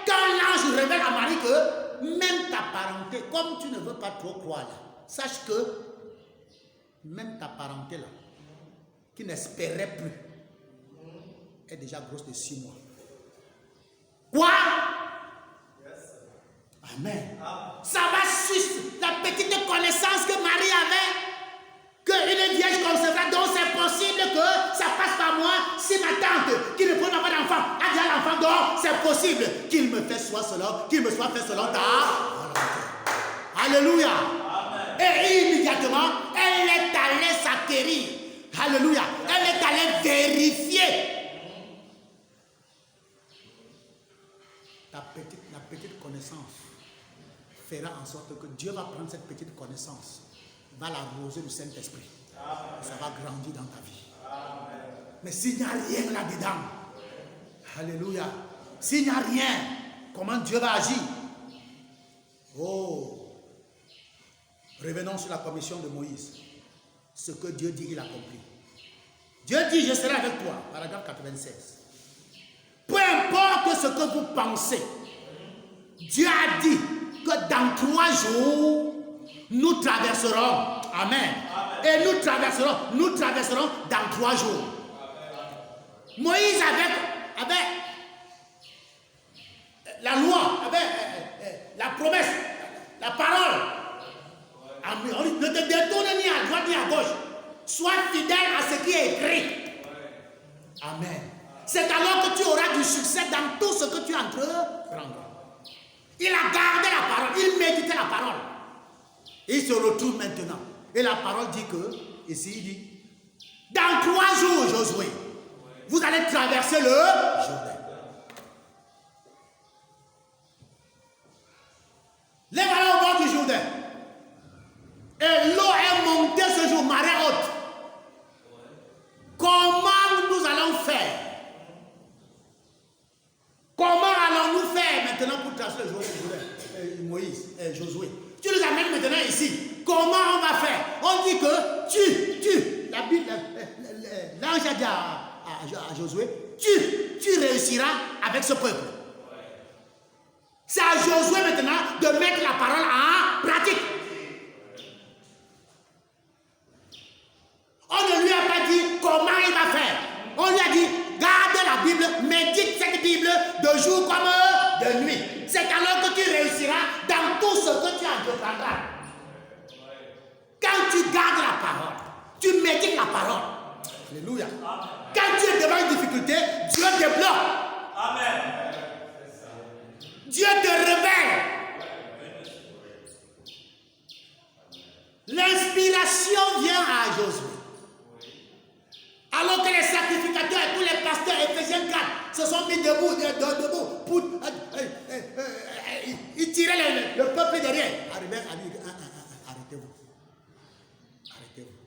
quand l'ange révèle à Marie que même ta parenté, comme tu ne veux pas trop croire là, sache que même ta parenté là, qui n'espérait plus, est déjà grosse de 6 mois. Quoi? Amen. Ça va susciter la petite connaissance que Marie avait, qu'une vierge concevra, donc c'est possible que ça passe par moi. Si ma tante, qui ne peut pas d'enfant, a déjà l'enfant, donc c'est possible qu'il me fait soit cela, qu'il me soit fait selon ta volonté. Alléluia. Amen. Et immédiatement, elle est allée s'acquérir. Alléluia. Elle est allée vérifier. La petite connaissance fera en sorte que Dieu va prendre cette petite connaissance, va l'arroser du Saint-Esprit. Ça va grandir dans ta vie. Amen. Mais s'il n'y a rien là-dedans, alléluia, s'il n'y a rien, comment Dieu va agir? Oh, revenons sur la commission de Moïse. Ce que Dieu dit, il accomplit. Dieu dit, je serai avec toi, paragraphe 96. Peu importe ce que vous pensez, Dieu a dit que dans 3 jours, nous traverserons. Amen. Et nous traverserons dans 3 jours. Moïse avait la loi, avait la promesse, la parole. Ne te détourne ni à droite ni à gauche. Sois fidèle à ce qui est écrit. Amen. C'est alors que tu auras du succès dans tout ce que tu entreprendras. Il a gardé la parole, il méditait la parole. Il se retrouve maintenant. Et la parole dit que, ici il dit, dans 3 jours, Josué, vous allez traverser le Jourdain. Les voilà au bord du Jourdain. Et l'eau est montée ce jour, marée haute. Comment nous allons faire? Comment allons-nous faire maintenant pour traverser le Jourdain? Moïse, Josué. Tu nous amènes maintenant ici. Comment on va faire? On dit que la Bible, l'ange a dit à Josué, tu réussiras avec ce peuple. C'est à Josué maintenant de mettre la parole en pratique. On ne lui a pas dit comment il va faire. On lui a dit, garde la Bible, médite cette Bible de jour comme de nuit. C'est alors que tu réussiras dans tout ce que tu entreprendras. Quand tu gardes la parole, tu médites la parole. Alléluia. Quand tu es devant une difficulté, Dieu te bloque. Amen. Dieu te révèle. L'inspiration vient à Josué. Alors que les sacrificateurs et tous les pasteurs Éphésiens 4 se sont mis debout pour ils tiraient le peuple derrière. Arrêtez-vous. Arrêtez-vous.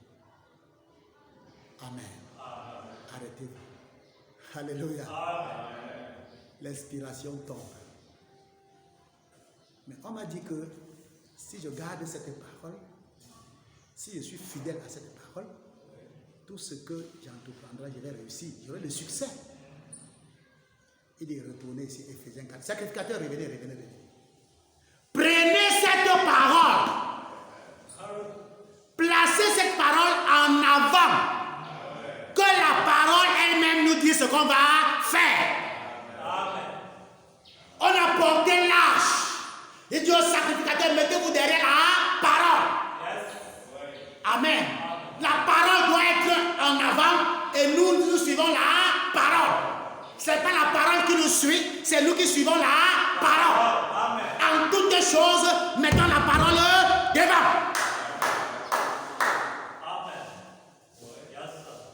Amen. Arrêtez-vous. Alléluia. L'inspiration tombe. Mais on m'a dit que si je garde cette parole, si je suis fidèle à cette parole, tout ce que j'entreprendrai, je vais réussir. J'aurai le succès. Il dit retournez ici, Éphésiens 4. Sacrificateur, revenez. Prenez cette parole. Placez cette parole en avant. Que la parole elle-même nous dise ce qu'on va faire. On a porté l'arche. Il dit au sacrificateur, mettez-vous derrière la parole. Amen. La parole doit être en avant et nous suivons la parole. Ce n'est pas la parole qui nous suit, c'est nous qui suivons la parole. En toutes choses, mettons la parole devant.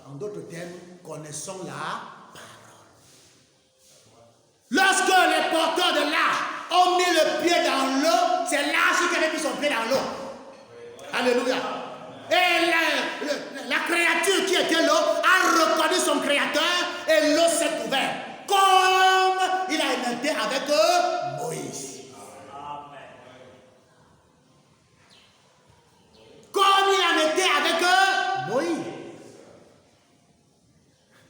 En d'autres termes, connaissons la parole. Lorsque les porteurs de l'arche ont mis le pied dans l'eau, c'est l'arche qui avait mis son pied dans l'eau. Alléluia. Et la créature qui était l'eau a reconnu son créateur et l'eau s'est ouverte. Comme il a été avec Moïse. Comme il en était avec Moïse.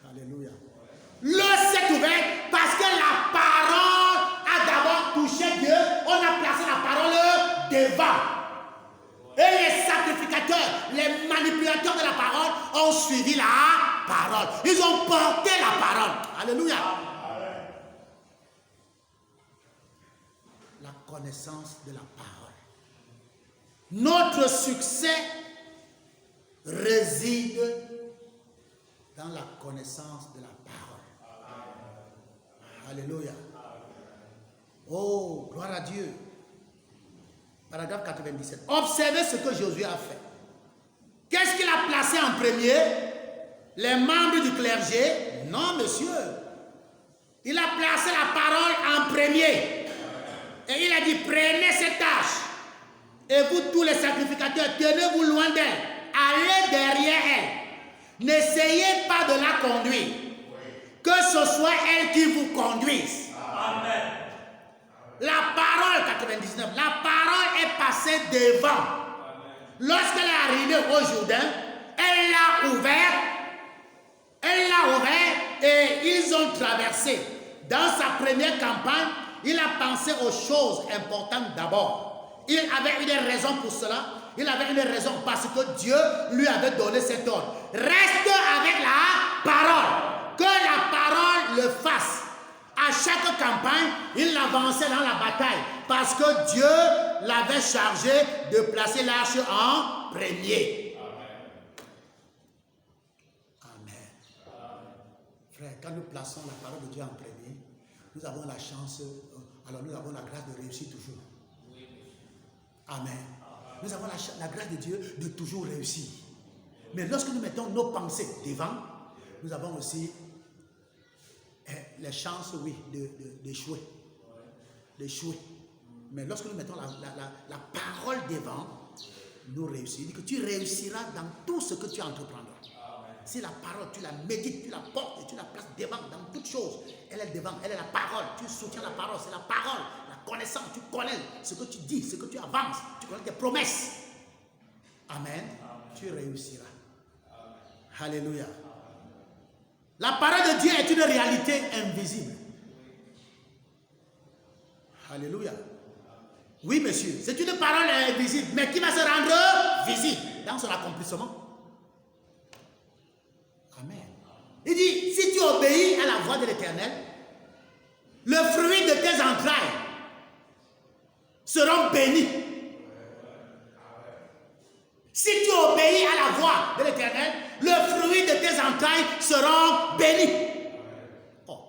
Alléluia. L'eau s'est ouverte parce que la parole a d'abord touché Dieu. On a placé la parole devant. Et les sacrificateurs, les manipulateurs de la parole ont suivi la parole. Ils ont porté la parole. Alléluia. La connaissance de la parole. Notre succès réside dans la connaissance de la parole. Alléluia. Oh, gloire à Dieu. Paragraphe 97. Observez ce que Josué a fait. Qu'est-ce qu'il a placé en premier? Les membres du clergé? Non, monsieur. Il a placé la parole en premier. Et il a dit, prenez cette tâche. Et vous, tous les sacrificateurs, tenez-vous loin d'elle. Allez derrière elle. N'essayez pas de la conduire. Que ce soit elle qui vous conduise. Amen. La parole, 99, la parole est passée devant. Lorsqu'elle est arrivée au Jourdain, elle l'a ouvert et ils ont traversé. Dans sa première campagne, il a pensé aux choses importantes d'abord. Il avait une raison pour cela. Il avait une raison parce que Dieu lui avait donné cet ordre. Reste avec la parole. Que la parole le fasse. À chaque campagne, il avançait dans la bataille parce que Dieu l'avait chargé de placer l'arche en premier. Amen. Frère, quand nous plaçons la parole de Dieu en premier, nous avons la chance, alors nous avons la grâce de réussir toujours. Amen. nous avons la grâce de Dieu de toujours réussir. Mais lorsque nous mettons nos pensées devant, nous avons aussi les chances, oui, d'échouer. D'échouer. Mais lorsque nous mettons la parole devant, nous réussissons. Il dit que tu réussiras dans tout ce que tu entreprendras. Si la parole, tu la médites, tu la portes et tu la places devant dans toutes choses. Elle est devant, elle est la parole. Tu soutiens la parole, c'est la parole. La connaissance, tu connais ce que tu dis, ce que tu avances. Tu connais tes promesses. Amen. Tu réussiras. Alléluia. La parole de Dieu est une réalité invisible. Alléluia. Oui, monsieur, c'est une parole invisible, mais qui va se rendre visible dans son accomplissement. Amen. Il dit, si tu obéis à la voix de l'Éternel, le fruit de tes entrailles seront bénis. Si tu obéis à la voix de l'Éternel, le fruit de tes entrailles seront bénis. Oh,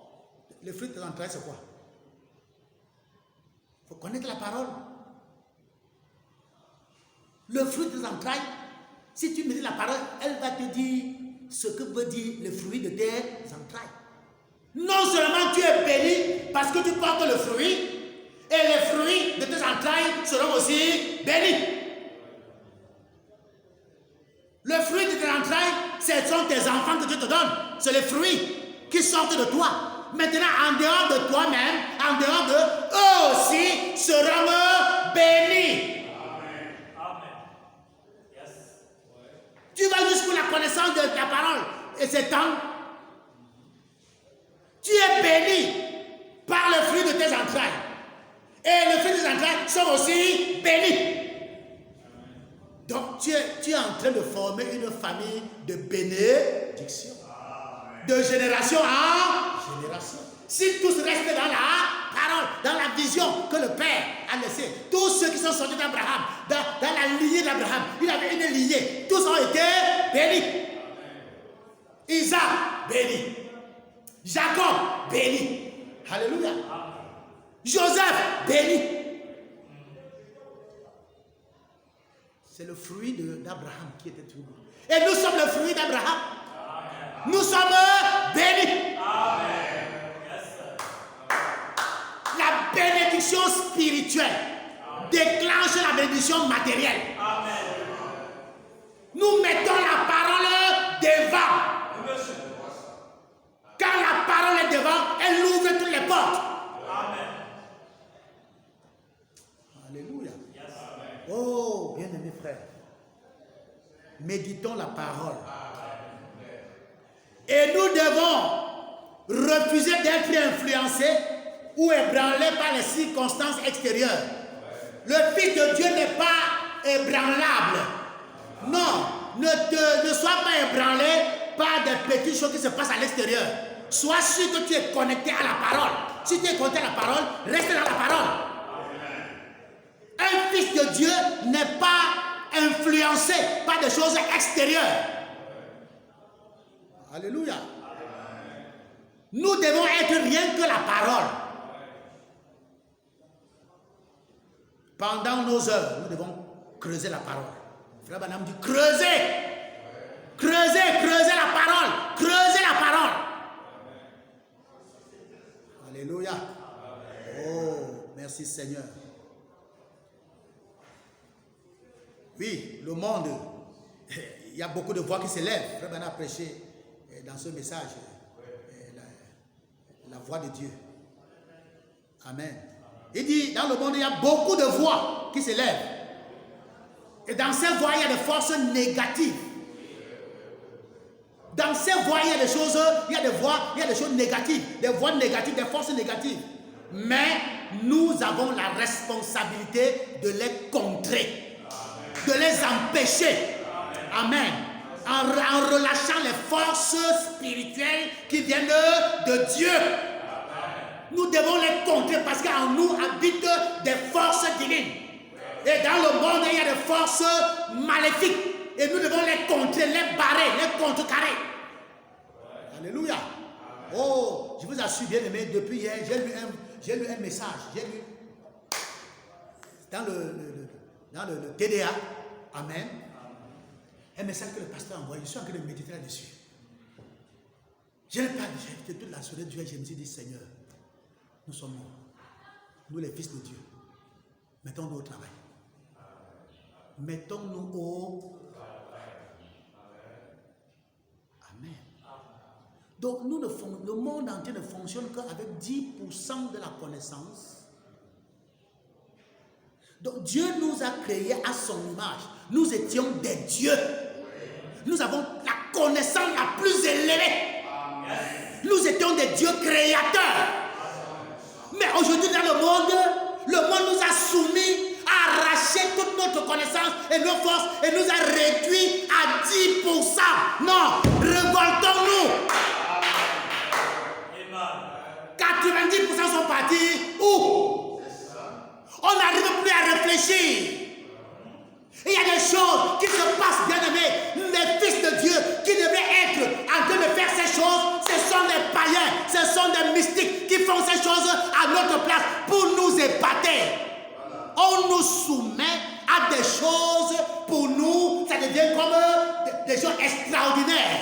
le fruit de tes entrailles, c'est quoi? Il faut connaître la parole. Le fruit de tes entrailles, si tu me dis la parole, elle va te dire ce que veut dire le fruit de tes entrailles. Non seulement tu es béni parce que tu portes le fruit, et les fruits de tes entrailles seront aussi bénis. Le fruit de tes entrailles, ce sont tes enfants que Dieu te donne. C'est les fruits qui sortent de toi. Maintenant, en dehors de toi-même, en dehors d'eux, eux aussi seront bénis. Tu vas jusqu'à la connaissance de ta parole. Et c'est temps. Tu es béni par le fruit de tes entrailles. Et le fruit de tes entrailles sont aussi bénis. Donc tu es en train de former une famille de bénédiction. De génération en génération. Si tous restent dans la parole, dans la vision que le Père a laissée, tous ceux qui sont sortis d'Abraham, dans la lignée d'Abraham, il avait une lignée, tous ont été bénis. Isaac, béni. Jacob, béni. Alléluia. Joseph, béni. C'est le fruit d'Abraham qui était tout. Et nous sommes le fruit d'Abraham. Nous sommes bénis. Amen. La bénédiction spirituelle déclenche la bénédiction matérielle. Amen. Nous mettons la parole devant. Quand la parole est devant, elle ouvre toutes les portes. Amen. Alléluia. Yes. Oh, bien-aimés frères, méditons la parole. Et nous devons refuser d'être influencés ou ébranlés par les circonstances extérieures. Le Fils de Dieu n'est pas ébranlable. Non, ne sois pas ébranlé par des petites choses qui se passent à l'extérieur. Sois sûr que tu es connecté à la parole. Si tu es connecté à la parole, reste dans la parole. Un fils de Dieu n'est pas influencé par des choses extérieures. Alléluia. Nous devons être rien que la parole. Pendant nos heures, nous devons creuser la parole. Frère Branham dit creuser. Creuser la parole. Creuser la parole. Alléluia. Oh, merci Seigneur. Oui, le monde, il y a beaucoup de voix qui s'élèvent. Frère Branham a prêché dans ce message la voix de Dieu. Amen. Il dit, dans le monde, il y a beaucoup de voix qui s'élèvent. Et dans ces voix, il y a des forces négatives. Dans ces voix, il y a des choses, il y a des choses négatives, des voix négatives, des forces négatives. Mais nous avons la responsabilité de les contrer, de les empêcher. Amen. En relâchant les forces spirituelles qui viennent de Dieu. Nous devons les contrer parce qu'en nous habitent des forces divines. Et dans le monde, il y a des forces maléfiques. Et nous devons les contrer, les barrer, les contrecarrer. Alléluia. Oh, je vous assure, bien aimé, depuis hier, j'ai lu un message. J'ai lu dans dans le TDA. Amen. Un message que le pasteur a envoyé, je suis en train de méditer là-dessus. Je n'ai pas dit, j'ai toute la soirée de Dieu et je me suis dit, Seigneur, nous sommes nous les fils de Dieu. Mettons-nous au travail. Mettons-nous au Amen. Donc, le monde entier ne fonctionne qu'avec 10% de la connaissance. Donc, Dieu nous a créés à son image. Nous étions des dieux. Nous avons la connaissance la plus élevée. Nous étions des dieux créateurs. Mais aujourd'hui, dans le monde nous a soumis, a arraché toute notre connaissance et nos forces et nous a réduit à 10%. Non, révoltons-nous. 90% sont partis où? On n'arrive plus à réfléchir. Il y a des choses qui se passent, bien aimés. Les fils de Dieu qui devraient être en train de faire ces choses, ce sont des païens, ce sont des mystiques qui font ces choses à notre place pour nous épater. On nous soumet à des choses, pour nous, ça devient comme des choses extraordinaires.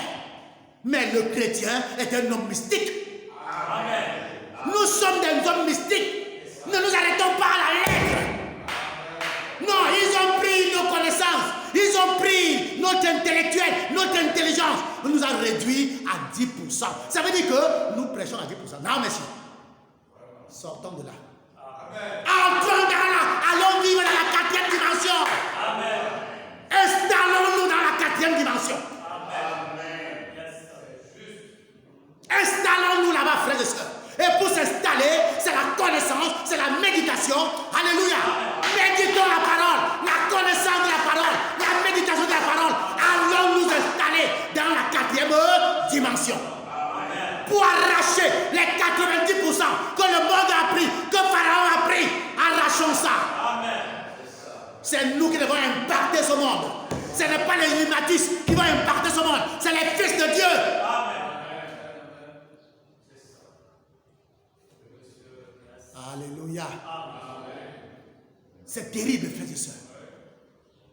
Mais le chrétien est un homme mystique. Amen. Nous sommes des hommes mystiques. Ne nous arrêtons pas à la lettre. Non, ils ont pris nos connaissances. Ils ont pris notre intellectuel, notre intelligence. On nous a réduit à 10%. Ça veut dire que nous prêchons à 10%. Non, merci. Sortons de là. Entrons dans la... Allons vivre dans la 4e dimension. Amen. Installons-nous dans la 4e dimension. Amen. Installons-nous là-bas, frères et sœurs. Et pour s'installer, c'est la connaissance, c'est la méditation. Alléluia. Méditons la parole, la connaissance de la parole, la méditation de la parole. Allons nous installer dans la 4e dimension. Pour arracher les 90% que le monde a pris, que Pharaon a pris. Arrachons ça. C'est nous qui devons impacter ce monde. Ce n'est pas les illuminatistes qui vont impacter ce monde. C'est les fils de Dieu. Alléluia. C'est terrible, frères et sœurs.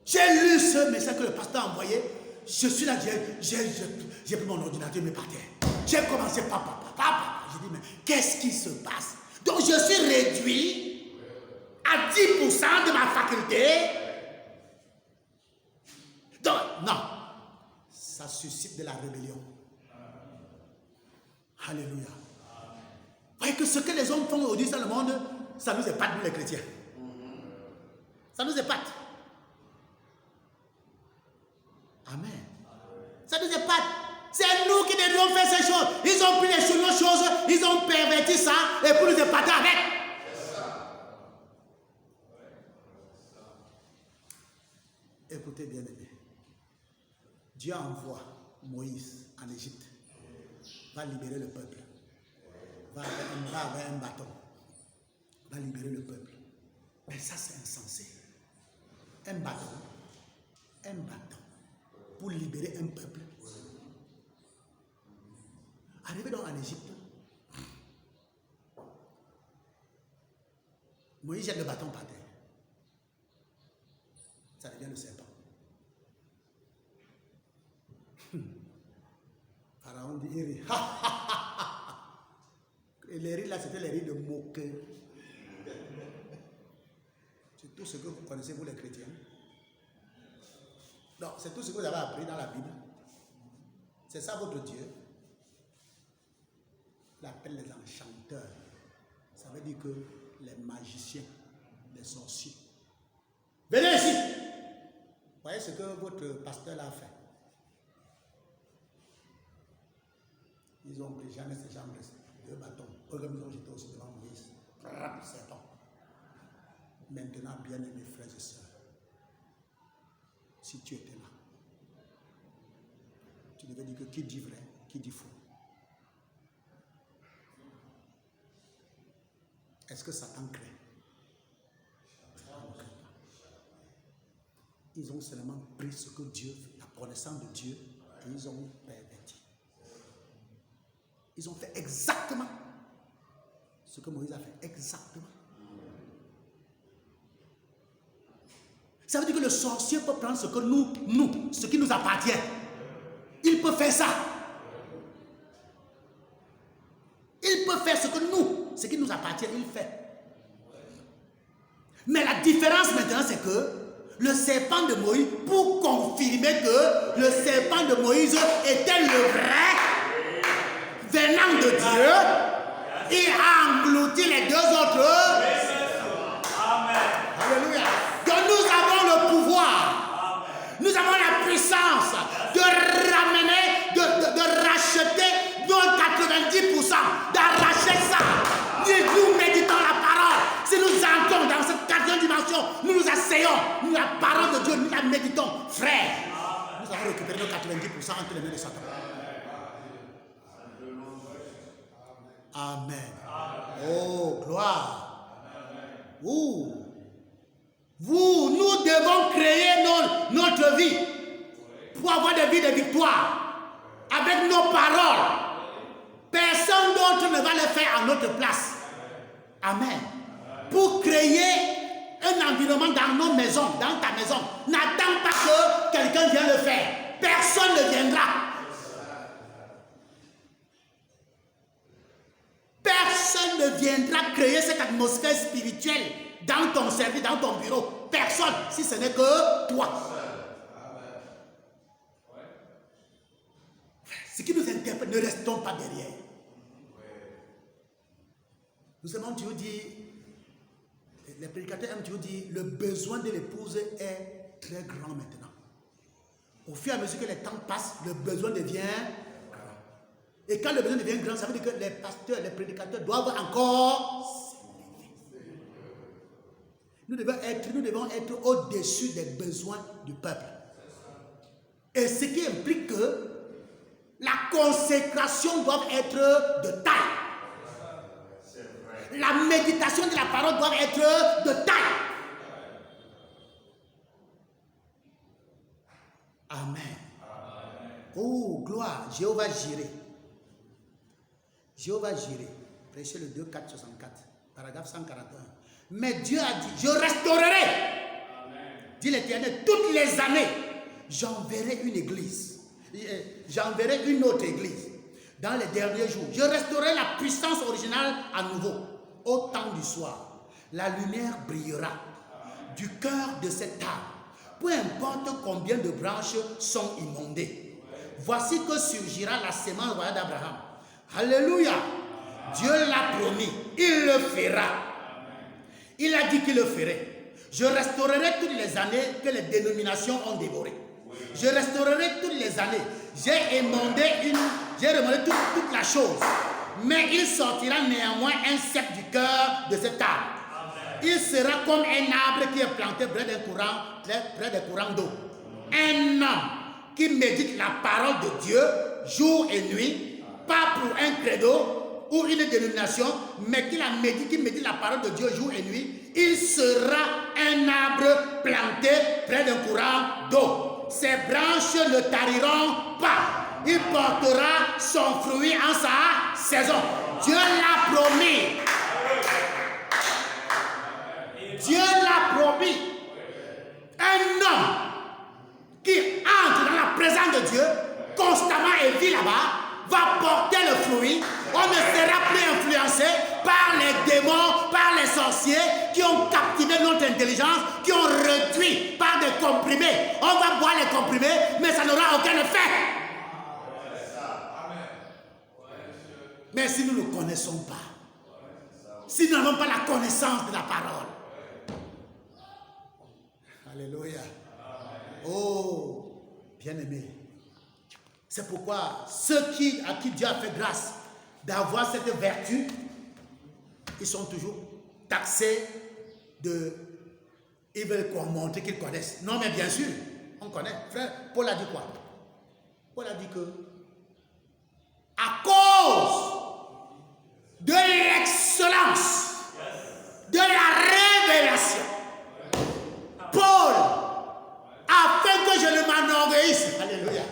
J'ai lu ce message que le pasteur a envoyé. Je suis là, j'ai pris mon ordinateur, mais par terre. J'ai commencé papa. J'ai dit, mais qu'est-ce qui se passe? Donc je suis réduit à 10% de ma faculté. Donc, non. Ça suscite de la rébellion. Alléluia. Vous voyez que ce que les hommes font aujourd'hui dans le monde, ça nous épate, nous les chrétiens. Ça nous épate. Amen. Ça nous épate. C'est nous qui devions faire ces choses. Ils ont pris les choses, ils ont perverti ça, et pour nous épater avec. Écoutez bien aimé. Dieu envoie Moïse en Égypte. Va libérer le peuple. Va avec un bâton, va libérer le peuple. Mais ça, c'est insensé. Un bâton, pour libérer un peuple. Arrivé donc en Égypte, Moïse jette le bâton par terre. Ça devient le serpent. Pharaon dit, il rit. Et les rires là, c'était les rires de moqueur. C'est tout ce que vous connaissez, vous les chrétiens. Non, c'est tout ce que vous avez appris dans la Bible. C'est ça votre Dieu. Il appelle les enchanteurs. Ça veut dire que les magiciens, les sorciers. Venez ici. Voyez ce que votre pasteur a fait. Ils ont pris Jeanne et ses jambes, 2 bâtons. Eux, ils ont jeté aussi devant Moïse. Serpent. Maintenant, bien-aimés frères et sœurs, si tu étais là, tu devais dire que qui dit vrai, qui dit faux. Est-ce que Satan crée? Satan ne crée pas. Ils ont seulement pris ce que Dieu, la connaissance de Dieu, et ils ont perverti. Ils ont fait exactement ce que Moïse a fait. Exactement. Ça veut dire que le sorcier peut prendre ce que ce qui nous appartient. Il peut faire ça. Il peut faire ce qui nous appartient, il fait. Mais la différence maintenant, c'est que le serpent de Moïse, pour confirmer que le serpent de Moïse était le vrai venant de Dieu, il a englouti les deux autres. Alléluia. Donc nous avons le pouvoir, nous avons la puissance de ramener, de racheter nos 90%, d'arracher ça. Nous méditons la parole. Si nous entrons dans cette quatrième dimension, nous nous asseyons, nous la parole de Dieu, nous la méditons. Frère, nous avons récupéré nos 90% entre les mains de Satan. Amen. Oh, gloire. Nous devons créer notre vie pour avoir des vies de victoire avec nos paroles. Personne d'autre ne va le faire à notre place. Amen. Pour créer un environnement dans nos maisons, dans ta maison, n'attends pas que quelqu'un vienne le faire. Personne ne viendra. Personne ne viendra créer cette atmosphère spirituelle dans ton service, dans ton bureau. Personne, si ce n'est que toi. Ce qui nous interpelle, ne restons pas derrière. Nous aimons Dieu dire, les prédicateurs aiment Dieu dire, le besoin de l'épouse est très grand maintenant. Au fur et à mesure que les temps passent, le besoin devient grand. Et quand le besoin devient grand, ça veut dire que les pasteurs, les prédicateurs doivent encore s'élever. Nous devons être au-dessus des besoins du peuple. Et ce qui implique que la consécration doit être de taille. La méditation de la parole doit être de taille. Amen. Oh, gloire. Jéhovah Jireh. Jéhovah Jireh. Prêchez le 2, 4, 64. Paragraphe 141. Mais Dieu a dit, je restaurerai. Dit l'Éternel, toutes les années, j'enverrai une église. J'enverrai une autre église. Dans les derniers jours, je restaurerai la puissance originale à nouveau. Au temps du soir, la lumière brillera du cœur de cette table. Peu importe combien de branches sont inondées. Voici que surgira la sémence royale d'Abraham. Alléluia. Dieu l'a promis. Il le fera. Il a dit qu'il le ferait. Je restaurerai toutes les années que les dénominations ont dévorées. Je restaurerai toutes les années. J'ai remonté toute la chose. Mais il sortira néanmoins un cep du cœur de cet arbre. Il sera comme un arbre qui est planté près des courants d'eau. Un homme qui médite la parole de Dieu jour et nuit, pas pour un credo ou une dénomination, mais qui médite la parole de Dieu jour et nuit. Il sera un arbre planté près d'un courant d'eau. Ses branches ne tariront pas. Il portera son fruit en sa saison. Dieu l'a promis. Dieu l'a promis. Un homme qui entre dans la présence de Dieu constamment et vit là-bas va porter le fruit. On ne sera plus influencé par les démons, par les sorciers qui ont captivé notre intelligence, qui ont réduit par des comprimés. On va boire les comprimés, mais ça n'aura aucun effet. Mais si nous ne connaissons pas, si nous n'avons pas la connaissance de la parole, alléluia. Oh, bien-aimé, c'est pourquoi ceux à qui Dieu a fait grâce d'avoir cette vertu, ils sont toujours taxés de... Ils veulent qu'on montre qu'ils connaissent. Non, mais bien sûr, on connaît. Frère, Paul a dit quoi? Paul a dit que à cause de l'excellence de la révélation, Paul, afin que je ne m'enorgueillisse, alléluia.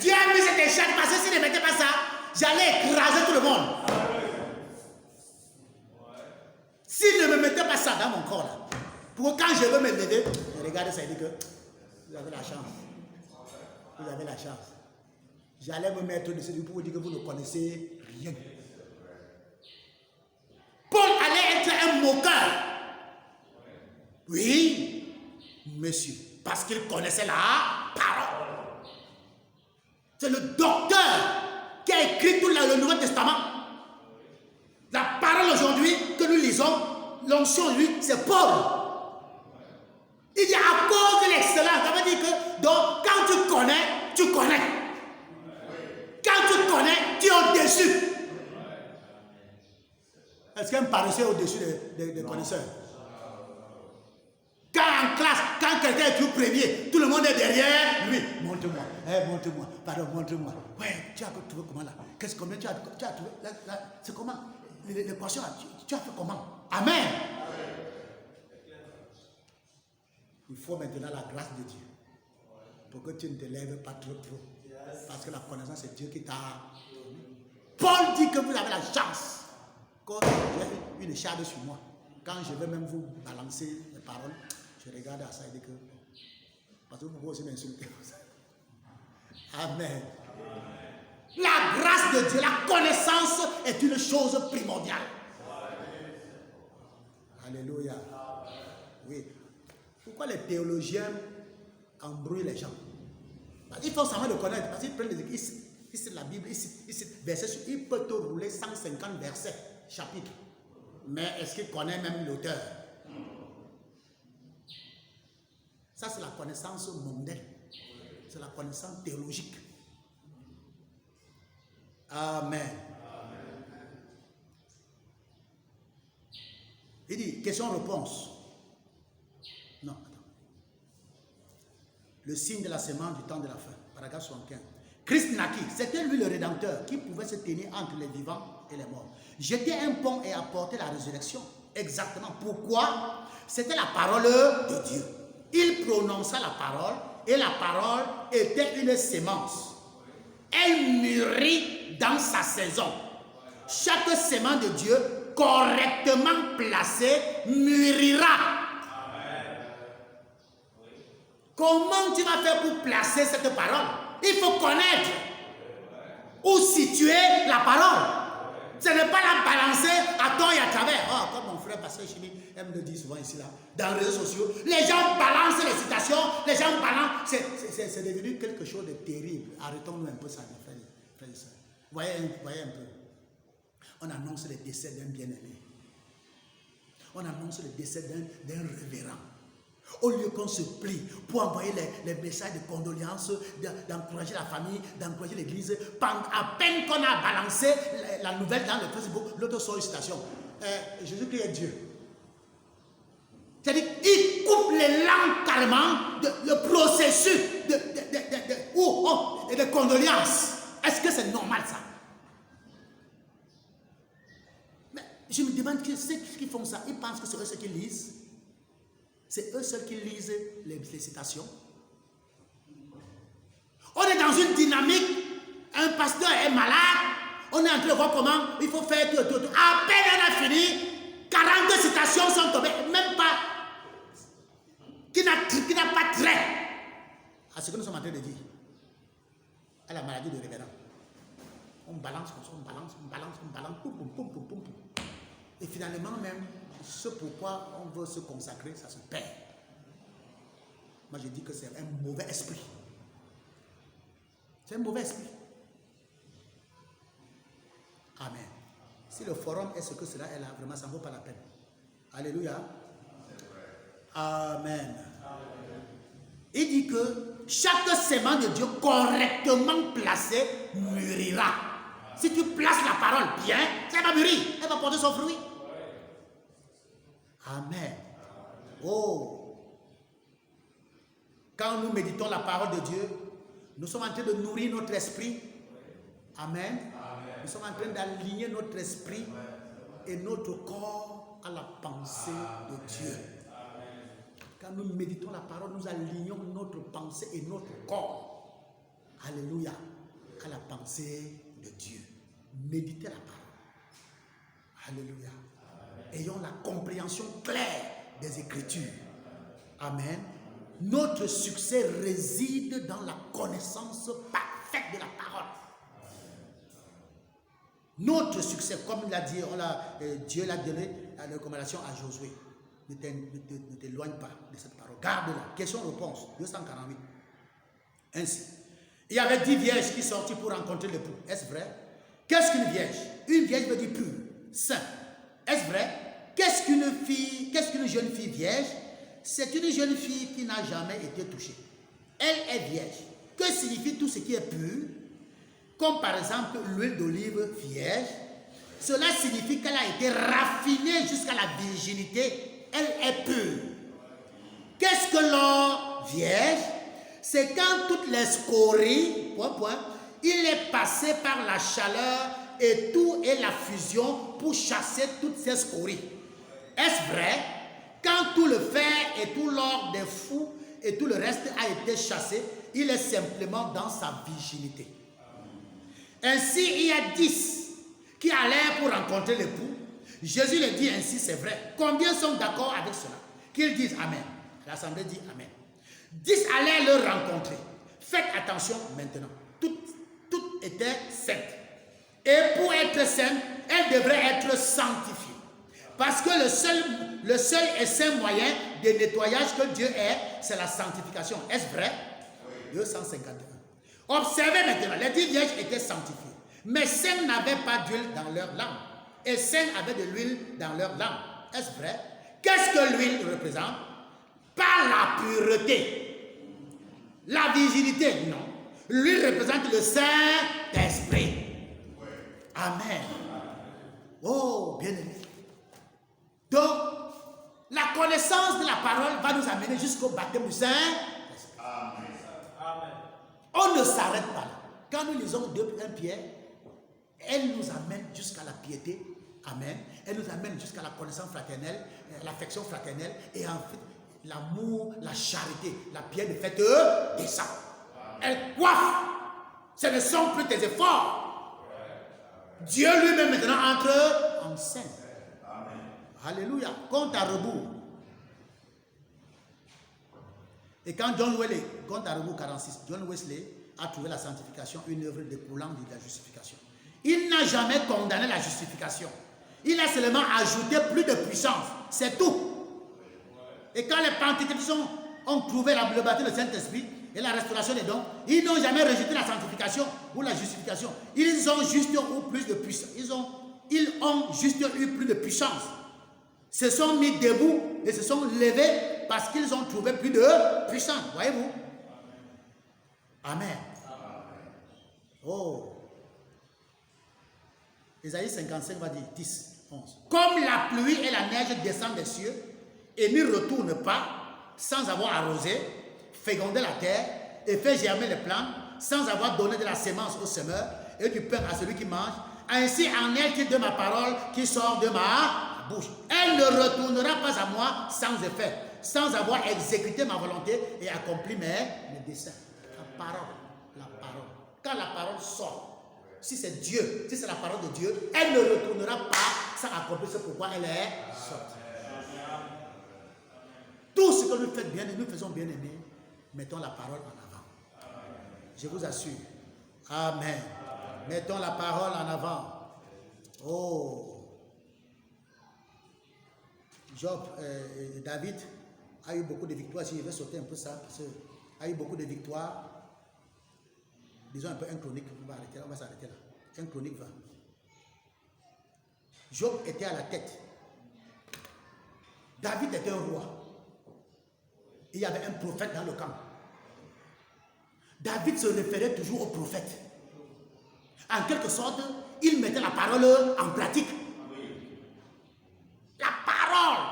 Dieu a mis cette échelle parce que s'il ne mettait pas ça, j'allais écraser tout le monde. S'il ne me mettait pas ça dans mon corps là, Pour quand je veux me lever, je regarde ça et dis que vous avez la chance. Vous avez la chance. J'allais me mettre dessus pour vous dire que vous ne connaissez rien. Paul allait être un moqueur. Oui, monsieur. Parce qu'il connaissait la parole. C'est le docteur qui a écrit tout le Nouveau Testament. La parole aujourd'hui que nous lisons, l'onction, lui, c'est Paul. Il dit à cause de l'excellence. Ça veut dire que donc, quand tu connais, tu connais. Quand tu connais, tu es au-dessus. Est-ce qu'un paresseux est au-dessus des connaisseurs? Quand en classe, quand quelqu'un est tout premier, tout le monde est derrière lui. Montre-moi, montre-moi, pardon, montre-moi. Ouais, tu as trouvé comment là? Qu'est-ce que tu as trouvé? C'est comment? L'équation, tu as fait comment? Amen. Il faut maintenant la grâce de Dieu pour que tu ne te lèves pas trop. Parce que la connaissance, c'est Dieu qui t'a. Paul dit que vous avez la chance. Quand j'ai une écharpe sur moi, quand je vais même vous balancer les paroles, je regarde à ça et dis que. Parce que vous pouvez aussi m'insulter. Amen. La grâce de Dieu, la connaissance est une chose primordiale. Alléluia. Oui. Pourquoi les théologiens embrouillent les gens? Parce qu'il faut seulement le connaître. Parce qu'ils prennent les écrits. Ici, la Bible, ici, verset sur. Il peut te rouler 150 versets, chapitres. Mais est-ce qu'il connaît même l'auteur? Ça, c'est la connaissance mondaine. C'est la connaissance théologique. Amen. Il dit, question-réponse. Non, attends. Le signe de la semence du temps de la fin. Paragraphe 75. Christ naquit. C'était lui le Rédempteur qui pouvait se tenir entre les vivants et les morts. Jeter un pont et apporter la résurrection. Exactement. Pourquoi? C'était la parole de Dieu. Il prononça la parole et la parole était une sémence. Elle mûrit dans sa saison. Chaque sémence de Dieu correctement placée mûrira. Comment tu vas faire pour placer cette parole? Il faut connaître où situer la parole. Ce n'est pas la balancer à tort et à travers. Oh, comme mon frère Pasteur Chini aime le dire souvent ici, là, dans les réseaux sociaux, les gens balancent les citations, les gens balancent. C'est devenu quelque chose de terrible. Arrêtons-nous un peu ça, frères et sœurs. Voyez un peu. On annonce le décès d'un bien-aimé. On annonce le décès d'un révérend. Au lieu qu'on se plie pour envoyer les messages de condoléances, d'encourager la famille, d'encourager l'église, à peine qu'on a balancé la nouvelle dans le Facebook, l'autre sort une citation. Jésus-Christ est Dieu. C'est-à-dire qu'il coupe les langues carrément, le processus de condoléances. Est-ce que c'est normal ça? Mais je me demande ceux qui font ça, ils pensent que c'est eux ceux qui lisent. C'est eux seuls qui lisent les citations. On est dans une dynamique. Un pasteur est malade. On est en train de voir comment il faut faire tout. À peine on a fini, 40 citations sont tombées. Même pas. Qui n'a pas trait à ce que nous sommes en train de dire. À la maladie de révérend. On balance comme ça, on balance. Poum. Et finalement même, ce pourquoi on veut se consacrer, ça se perd. Moi je dis que c'est un mauvais esprit. C'est un mauvais esprit. Amen. Si le forum est ce que cela est là, vraiment ça ne vaut pas la peine. Alléluia. Amen. Il dit que chaque sémence de Dieu correctement placée mûrira. Si tu places la parole bien, ça va mûrir, elle va porter son fruit. Amen. Oh. Quand nous méditons la parole de Dieu, nous sommes en train de nourrir notre esprit. Amen. Nous sommes en train d'aligner notre esprit et notre corps à la pensée de Dieu. Quand nous méditons la parole, nous alignons notre pensée et notre corps. Alléluia. À la pensée de Dieu. Méditez la parole. Alléluia. Ayons la compréhension claire des Écritures. Amen. Notre succès réside dans la connaissance parfaite de la parole. Notre succès, comme il l'a dit, Dieu l'a donné à la recommandation à Josué. Ne t'éloigne pas de cette parole. Garde-la. Question-réponse, 248. Ainsi, il y avait 10 vierges qui sortirent pour rencontrer l'époux. Est-ce vrai? Qu'est-ce qu'une vierge? Une vierge veut dire pure, sainte. Est-ce vrai? Qu'est-ce qu'une jeune fille vierge? C'est une jeune fille qui n'a jamais été touchée. Elle est vierge. Que signifie tout ce qui est pur? Comme par exemple l'huile d'olive vierge. Cela signifie qu'elle a été raffinée jusqu'à la virginité. Elle est pure. Qu'est-ce que l'or vierge? C'est quand toutes les scories, il est passé par la chaleur et la fusion pour chasser toutes ces scories. Est-ce vrai? Quand tout le fer et tout l'or des fous et tout le reste a été chassé, il est simplement dans sa virginité. Ainsi, il y a 10 qui allèrent pour rencontrer l'époux. Jésus le dit ainsi, c'est vrai. Combien sont d'accord avec cela? Qu'ils disent Amen. L'assemblée dit Amen. 10 allèrent le rencontrer. Faites attention maintenant. Toutes étaient saintes. Et pour être sainte, elles devraient être sanctifiées. Parce que le seul et saint moyen de nettoyage que Dieu est, c'est la sanctification. Est-ce vrai? 251. Observez maintenant, les 10 vierges étaient sanctifiées. Mais 5 n'avaient pas d'huile dans leur langue. Et 5 avaient de l'huile dans leur langue. Est-ce vrai? Qu'est-ce que l'huile représente? Pas la pureté. La virginité, non. L'huile représente le Saint-Esprit. Amen. Oh, bien-aimé. Donc, la connaissance de la parole va nous amener jusqu'au baptême du Saint-Esprit. On ne s'arrête pas là. Quand nous lisons 1 Pierre, elle nous amène jusqu'à la piété. Amen. Elle nous amène jusqu'à la connaissance fraternelle, l'affection fraternelle et en fait l'amour, la charité. La pierre ne fait que descendre. Elle coiffe. Ce ne sont plus tes efforts. Dieu lui-même maintenant entre en scène. Alléluia. Compte à rebours. Et quand John Wesley, compte à rebours 46, John Wesley a trouvé la sanctification une œuvre découlant de la justification. Il n'a jamais condamné la justification. Il a seulement ajouté plus de puissance. C'est tout. Et quand les pentecôtistes ont trouvé le baptême du Saint-Esprit et la restauration des dons, ils n'ont jamais rejeté la sanctification ou la justification. Ils ont juste eu plus de puissance. Ils ont juste eu plus de puissance. Se sont mis debout et se sont levés parce qu'ils ont trouvé plus de puissance. Voyez-vous? Amen. Oh. Ésaïe 55 va dire 10, 11. Comme la pluie et la neige descendent des cieux et n'y retournent pas sans avoir arrosé, fécondé la terre et fait germer les plantes, sans avoir donné de la sémence au semeur et du pain à celui qui mange, ainsi en est-il de ma parole qui sort de ma bouche. Elle ne retournera pas à moi sans effet, sans avoir exécuté ma volonté et accompli mes desseins. La parole. Quand la parole sort, si c'est Dieu, si c'est la parole de Dieu, elle ne retournera pas sans accomplir ce pourquoi elle est sortie. Tout ce que nous faisons bien aimer, mettons la parole en avant. Je vous assure. Amen. Mettons la parole en avant. Oh. David a eu beaucoup de victoires. Si je vais sauter un peu ça, parce qu'il a eu beaucoup de victoires. Disons un peu un chronique, on va s'arrêter là. Un chronique 20. Job était à la tête. David était un roi. Il y avait un prophète dans le camp. David se référait toujours au prophète. En quelque sorte, il mettait la parole en pratique. La parole.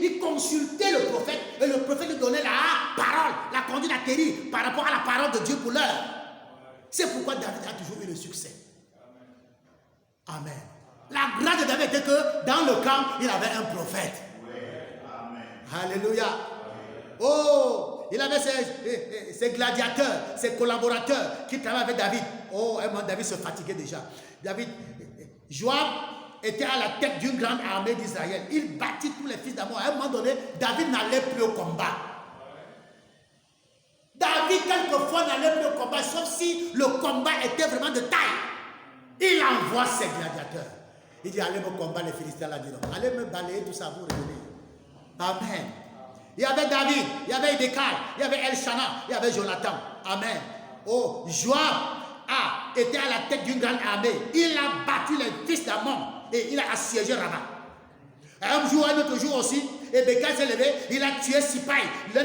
Il consultait le prophète et le prophète lui donnait la parole, la conduite atterrie par rapport à la parole de Dieu pour l'heure. C'est pourquoi David a toujours eu le succès. Amen. La grâce de David était que dans le camp, il avait un prophète. Alléluia. Oh, il avait ses gladiateurs, ses collaborateurs qui travaillaient avec David. Oh, un moment, David se fatiguait déjà. Joab était à la tête d'une grande armée d'Israël. Il battit tous les fils d'Ammon. À un moment donné, David n'allait plus au combat. David, quelquefois, n'allait plus au combat, sauf si le combat était vraiment de taille. Il envoie ses gladiateurs. Il dit, allez me combattre les Philistins là, disons. Allez me balayer tout ça, vous revenez. Amen. Il y avait David, il y avait Idécal, il y avait Elshana, il y avait Jonathan. Amen. Oh, Joab était à la tête d'une grande armée. Il a battu les fils d'Ammon et il a assiégé Rabat. Un jour, un autre jour aussi, Ebéka s'est levé, il a tué Sipaï, l'un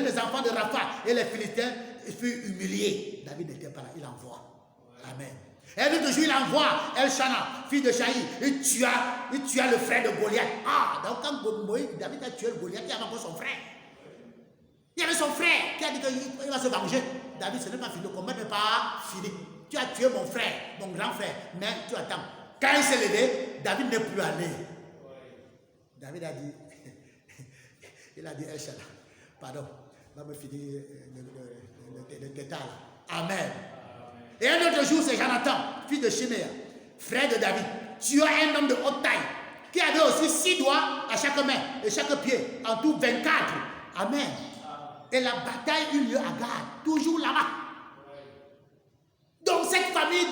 des enfants de Rapha, et les Philistins furent humiliés. David n'était pas là, il envoie. Amen. Et un autre jour, il envoie Elshana, fille de Shaï, il tua le frère de Goliath. Donc quand David a tué le Goliath, il y avait encore son frère. Il y avait son frère qui a dit qu'il va se venger. David, ce n'est pas fini, le combat n'est pas fini. Tu as tué mon frère, mon grand frère, mais tu attends. Quand il s'est levé, David n'est plus allé. David a dit, il a dit, Elshana, pardon, va me finir le tétal. Amen. Et un autre jour, c'est Jonathan, fils de Shiméa, frère de David. Tu as un homme de haute taille, qui avait aussi 6 doigts à chaque main et chaque pied, en tout 24. Amen. Et la bataille eut lieu à Gad, toujours là-bas. Donc cette famille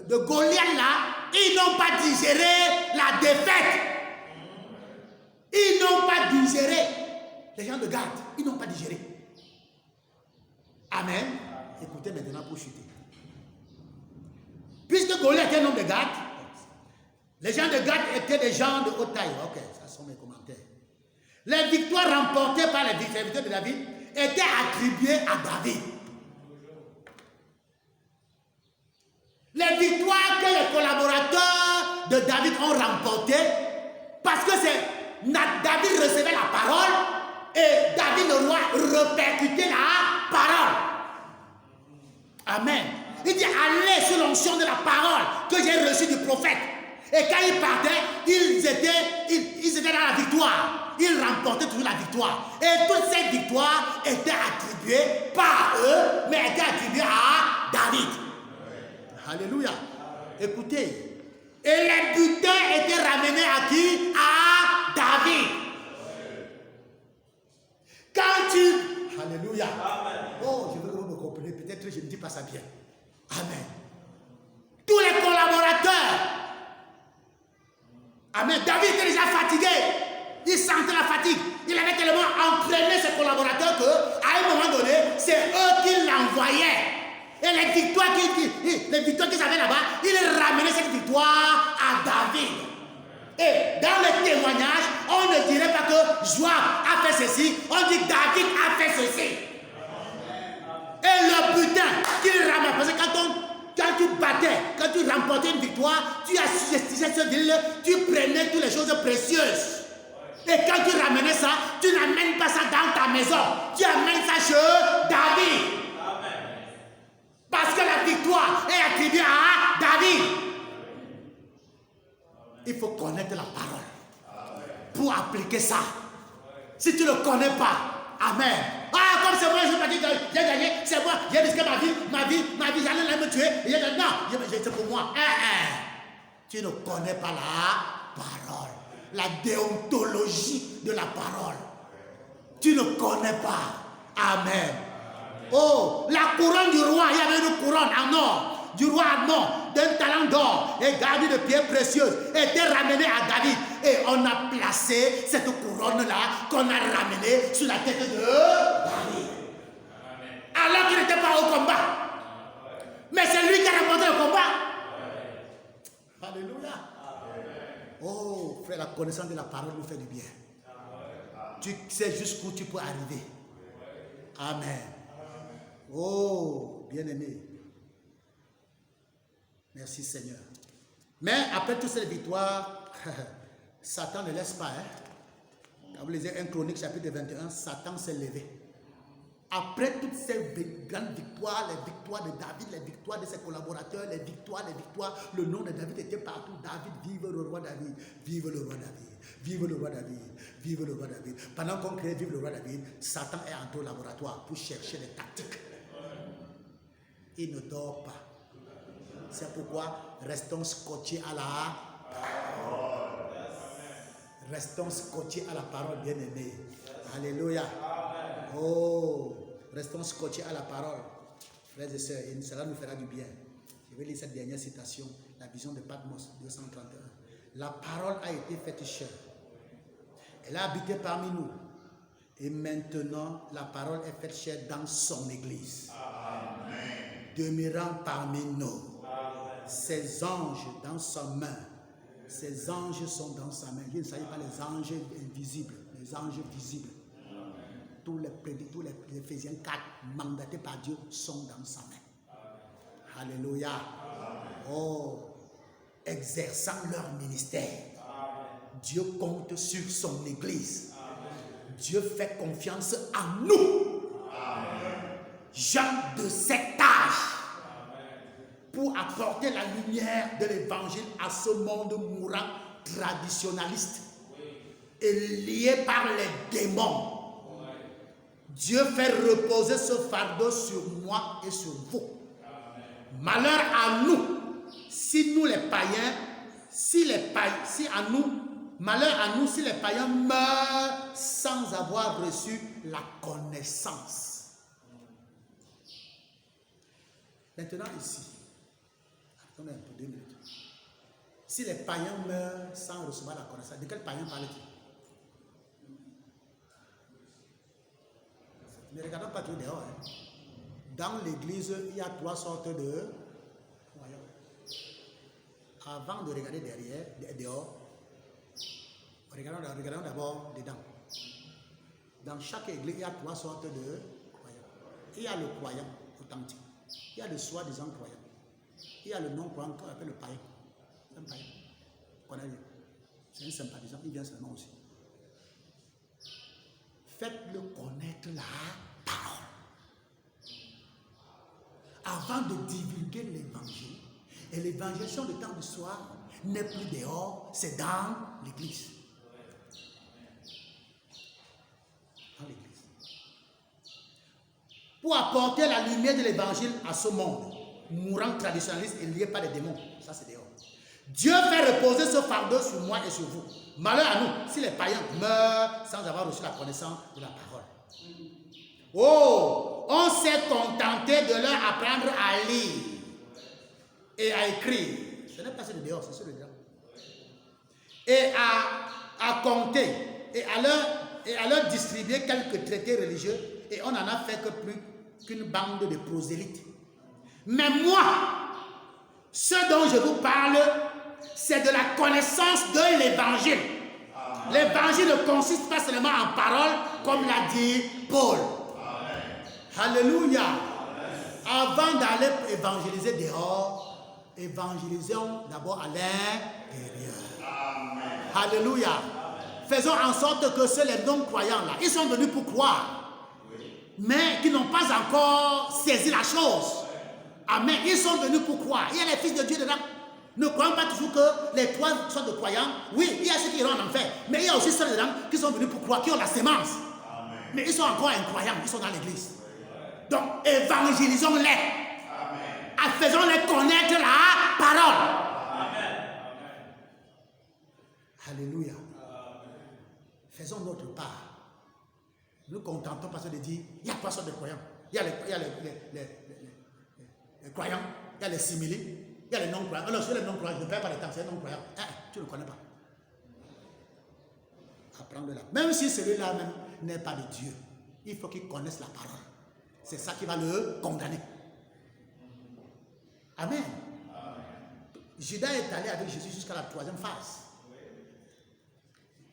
de Goliath là, ils n'ont pas digéré la défaite. Ils n'ont pas digéré. Les gens de Gad, ils n'ont pas digéré. Amen. Écoutez maintenant pour chuter. Puisque Goliath était un homme de Gad, les gens de Gad étaient des gens de haute taille. Ok, ça sont mes commentaires. Les victoires remportées par les serviteurs de David étaient attribuées à David. Les victoires que les collaborateurs de David ont remportées, parce que David recevait la parole et David le roi répercutait la parole. Amen. Il dit, allez sur l'onction de la parole que j'ai reçue du prophète. Et quand ils partaient, ils étaient dans la victoire. Ils remportaient toujours la victoire. Et toutes ces victoires étaient attribuées par eux, mais étaient attribuées à David. Alléluia. Écoutez. Et les butins étaient ramenés à qui? À David. Quand tu... Alléluia. Oh, je veux que vous me compreniez. Peut-être que je ne dis pas ça bien. Amen. Tous les collaborateurs. Amen. David était déjà fatigué. Il sentait la fatigue. Il avait tellement entraîné ses collaborateurs qu'à un moment donné, c'est eux qui l'envoyaient. Et les victoires qu'ils avaient là-bas, ils ramenaient cette victoire à David. Et dans le témoignage, on ne dirait pas que Joab a fait ceci, on dit David a fait ceci. Et le butin qu'il ramasse, parce que quand tu battais, quand tu remportais une victoire, tu assujettissais cette ville, tu prenais toutes les choses précieuses. Et quand tu ramenais ça, tu n'amènes pas ça dans ta maison, tu amènes ça chez David. Parce que la victoire est attribuée à David. Il faut connaître la parole pour appliquer ça. Si tu ne le connais pas, amen. Comme c'est moi, je ne pas dire que j'ai gagné, c'est moi, j'ai risqué ma vie, j'allais me tuer. Non, c'est pour moi. Tu ne connais pas la parole, la déontologie de la parole. Tu ne connais pas. Amen. Oh, la couronne du roi, il y avait une couronne en or, du roi en or, d'un talent d'or et gardée de pierres précieuses, était ramenée à David. Et on a placé cette couronne-là qu'on a ramenée sur la tête de David. Alors qu'il n'était pas au combat. Mais c'est lui qui a remporté le combat. Alléluia. Oh, frère, la connaissance de la parole nous fait du bien. Tu sais jusqu'où tu peux arriver. Amen. Oh, bien-aimé. Merci Seigneur. Mais après toutes ces victoires, Satan ne laisse pas. Quand vous lisez 1 Chronique chapitre 21, Satan s'est levé. Après toutes ces grandes victoires, les victoires de David, les victoires de ses collaborateurs, les victoires, le nom de David était partout. David, vive le roi David, vive le roi David, vive le roi David, vive le roi David. Pendant qu'on crée vive le roi David, Satan est entré au laboratoire pour chercher les tactiques. Il ne dort pas. C'est pourquoi restons scotchés à la parole. Restons scotchés à la parole, bien-aimés. Alléluia. Oh, restons scotchés à la parole. Frères et sœurs, et cela nous fera du bien. Je vais lire cette dernière citation, la vision de Patmos 231. La parole a été faite chair. Elle a habité parmi nous. Et maintenant, la parole est faite chair dans son église. Amen. Demeurant parmi nous. Amen. Ses anges dans sa main. Ses anges sont dans sa main. Il ne s'agit pas des anges invisibles, les anges visibles. Amen. Tous les Éphésiens 4 mandatés par Dieu sont dans sa main. Amen. Alléluia. Amen. Oh, exerçant leur ministère. Amen. Dieu compte sur son église. Amen. Dieu fait confiance en nous. Amen. Gens de cet âge. Pour apporter la lumière de l'évangile à ce monde mourant traditionnaliste et lié par les démons. Dieu fait reposer ce fardeau sur moi et sur vous. Malheur à nous, si nous les païens, malheur à nous si les païens meurent sans avoir reçu la connaissance. Maintenant ici, attendez un peu, 2 minutes. Si les païens meurent sans recevoir la connaissance, de quel païen parle-t-il? Ne regardons pas tout dehors. Hein. Dans l'église, il y a 3 sortes de croyants. Avant de regarder dehors, regardons d'abord dedans. Dans chaque église, il y a 3 sortes de croyants. Il y a le croyant authentique. Il y a le soi-disant croyant. Il y a le non-croyant qu'on appelle le païen. C'est un païen. C'est un sympathisant, il vient seulement aussi. Faites-le connaître la parole. Avant de divulguer l'évangile, et l'évangélisation de temps du soir n'est plus dehors, c'est dans l'église. Dans l'église. Pour apporter la lumière de l'évangile à ce monde, mourant traditionnaliste et lié par les démons, ça c'est dehors. Dieu fait reposer ce fardeau sur moi et sur vous. Malheur à nous si les païens meurent sans avoir reçu la connaissance de la parole. Oh, on s'est contenté de leur apprendre à lire et à écrire. Ce n'est pas celui de dehors, c'est celui de dehors. Et à compter et à leur distribuer quelques traités religieux, et on n'en a fait que plus qu'une bande de prosélytes. Mais moi, ce dont je vous parle, c'est de la connaissance de l'évangile. L'évangile ne consiste pas seulement en paroles, comme l'a dit Paul. Amen. Alléluia. Amen. Avant d'aller évangéliser dehors, évangélisons d'abord à l'intérieur. Alléluia. Amen. Faisons en sorte que ceux les non-croyants là, ils sont venus pour croire, mais qui n'ont pas encore saisi la chose. Amen. Ils sont venus pour croire. Il y a les fils de Dieu dedans. Ne croyons pas toujours que les 3 sortes de croyants. Oui, il y a ceux qui iront en enfer. Mais il y a aussi ceux dedans qui sont venus pour croire, qui ont la sémence. Amen. Mais ils sont encore incroyants. Ils sont dans l'église. Donc, évangélisons-les. Faisons-les connaître la parole. Amen. Alléluia. Amen. Faisons notre part. Nous contentons parce que de dire, il y a 3 sortes de croyants. Il y a les croyants, il y a les similés. Il y a les non-croyants. Alors, sur les non-croyants, je ne perds pas le temps, c'est les non-croyants. Tu ne connais pas. Apprends-le-là. Même si celui-là même n'est pas de Dieu, il faut qu'il connaisse la parole. C'est ça qui va le condamner. Amen. Judas est allé avec Jésus jusqu'à la 3e phase.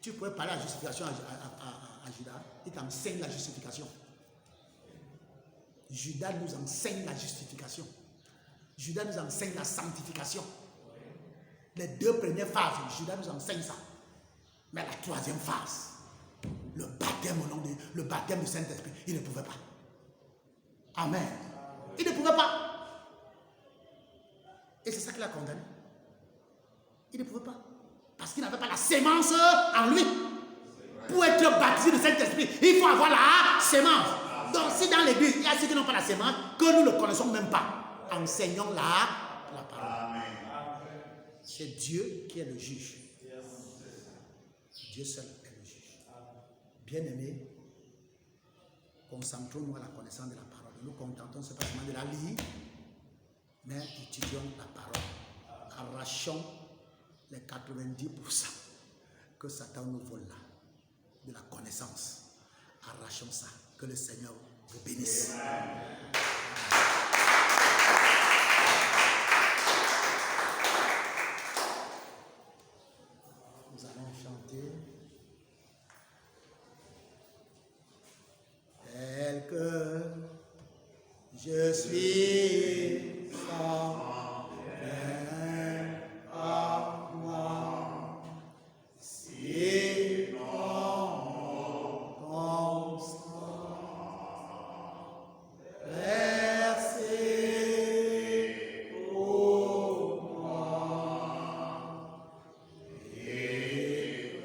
Tu pourrais parler à la justification à Judas. Il t'enseigne la justification. Judas nous enseigne la justification. Judas nous enseigne la sanctification. Les 2 premières phases, Judas nous enseigne ça. Mais la 3e phase, le baptême au nom de le baptême du Saint-Esprit, il ne pouvait pas. Amen. Il ne pouvait pas. Et c'est ça qu'il a condamné. Il ne pouvait pas. Parce qu'il n'avait pas la sémence en lui. Pour être baptisé du Saint-Esprit, il faut avoir la sémence. Donc si dans l'église, il y a ceux qui n'ont pas la sémence, que nous ne connaissons même pas, enseignons la parole. C'est Dieu qui est le juge. Dieu seul est le juge. Bien-aimés, concentrons-nous à la connaissance de la parole. Nous contentons ce pas seulement de la lire, mais étudions la parole. Arrachons les 90% que Satan nous vole là, de la connaissance. Arrachons ça. Que le Seigneur vous bénisse. Nous allons chanter. Tel que je suis sans rien à moi, si non constant, versé pour moi, et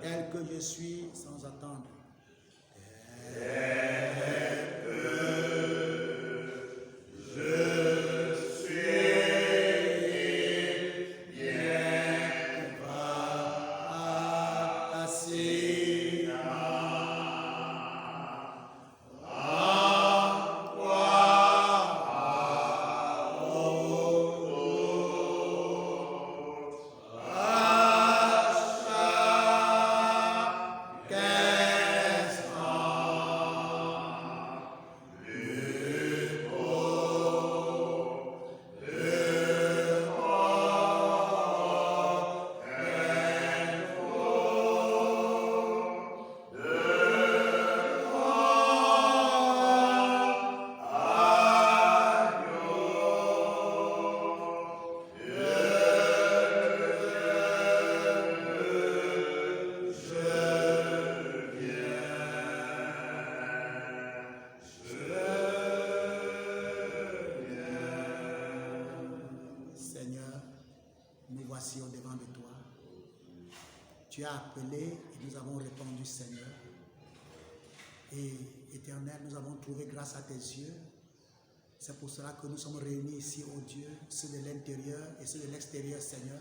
tel que je suis sans attendre. Seigneur, nous voici au-devant de toi. Tu as appelé et nous avons répondu, Seigneur. Et Éternel, nous avons trouvé grâce à tes yeux. C'est pour cela que nous sommes réunis ici, ô Dieu, ceux de l'intérieur et ceux de l'extérieur, Seigneur.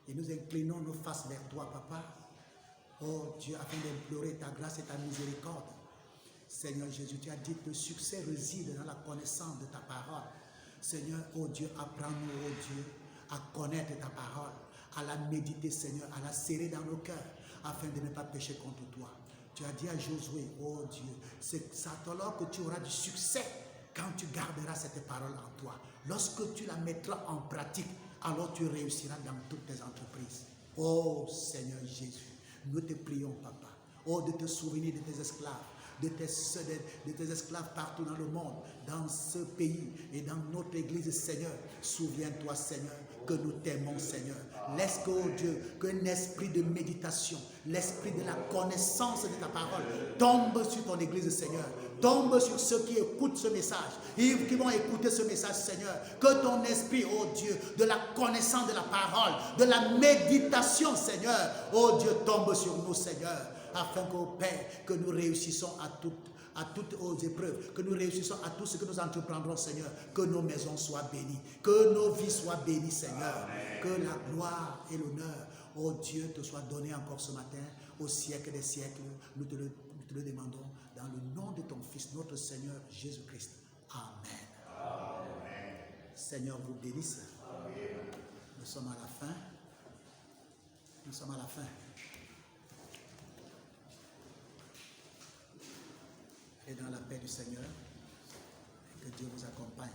Et nous inclinons nos faces vers toi, Papa. Oh Dieu, afin d'implorer ta grâce et ta miséricorde. Seigneur Jésus, tu as dit que le succès réside dans la connaissance de ta parole. Seigneur, oh Dieu, apprends-nous, oh Dieu, à connaître ta parole, à la méditer, Seigneur, à la serrer dans nos cœurs, afin de ne pas pécher contre toi. Tu as dit à Josué, oh Dieu, c'est alors que tu auras du succès quand tu garderas cette parole en toi. Lorsque tu la mettras en pratique, alors tu réussiras dans toutes tes entreprises. Oh Seigneur Jésus, nous te prions, Papa, oh de te souvenir de tes esclaves, de tes esclaves partout dans le monde, dans ce pays et dans notre église, Seigneur. Souviens-toi, Seigneur, que nous t'aimons, Seigneur. Laisse que, oh Dieu, qu'un esprit de méditation, l'esprit de la connaissance de ta parole tombe sur ton église, Seigneur. Tombe sur ceux qui écoutent ce message, et qui vont écouter ce message, Seigneur. Que ton esprit, oh Dieu, de la connaissance de la parole, de la méditation, Seigneur, oh Dieu, tombe sur nous, Seigneur. Afin qu'au Père, que nous réussissons à toutes aux épreuves, que nous réussissons à tout ce que nous entreprendrons, Seigneur, que nos maisons soient bénies, que nos vies soient bénies, Seigneur. Amen. Que la gloire et l'honneur, oh Dieu, te soient donnés encore ce matin, au siècle des siècles. Nous te le demandons dans le nom de ton Fils, notre Seigneur Jésus-Christ. Amen. Amen. Seigneur vous bénisse. Amen. Nous sommes à la fin. Nous sommes à la fin. Et dans la paix du Seigneur, que Dieu vous accompagne.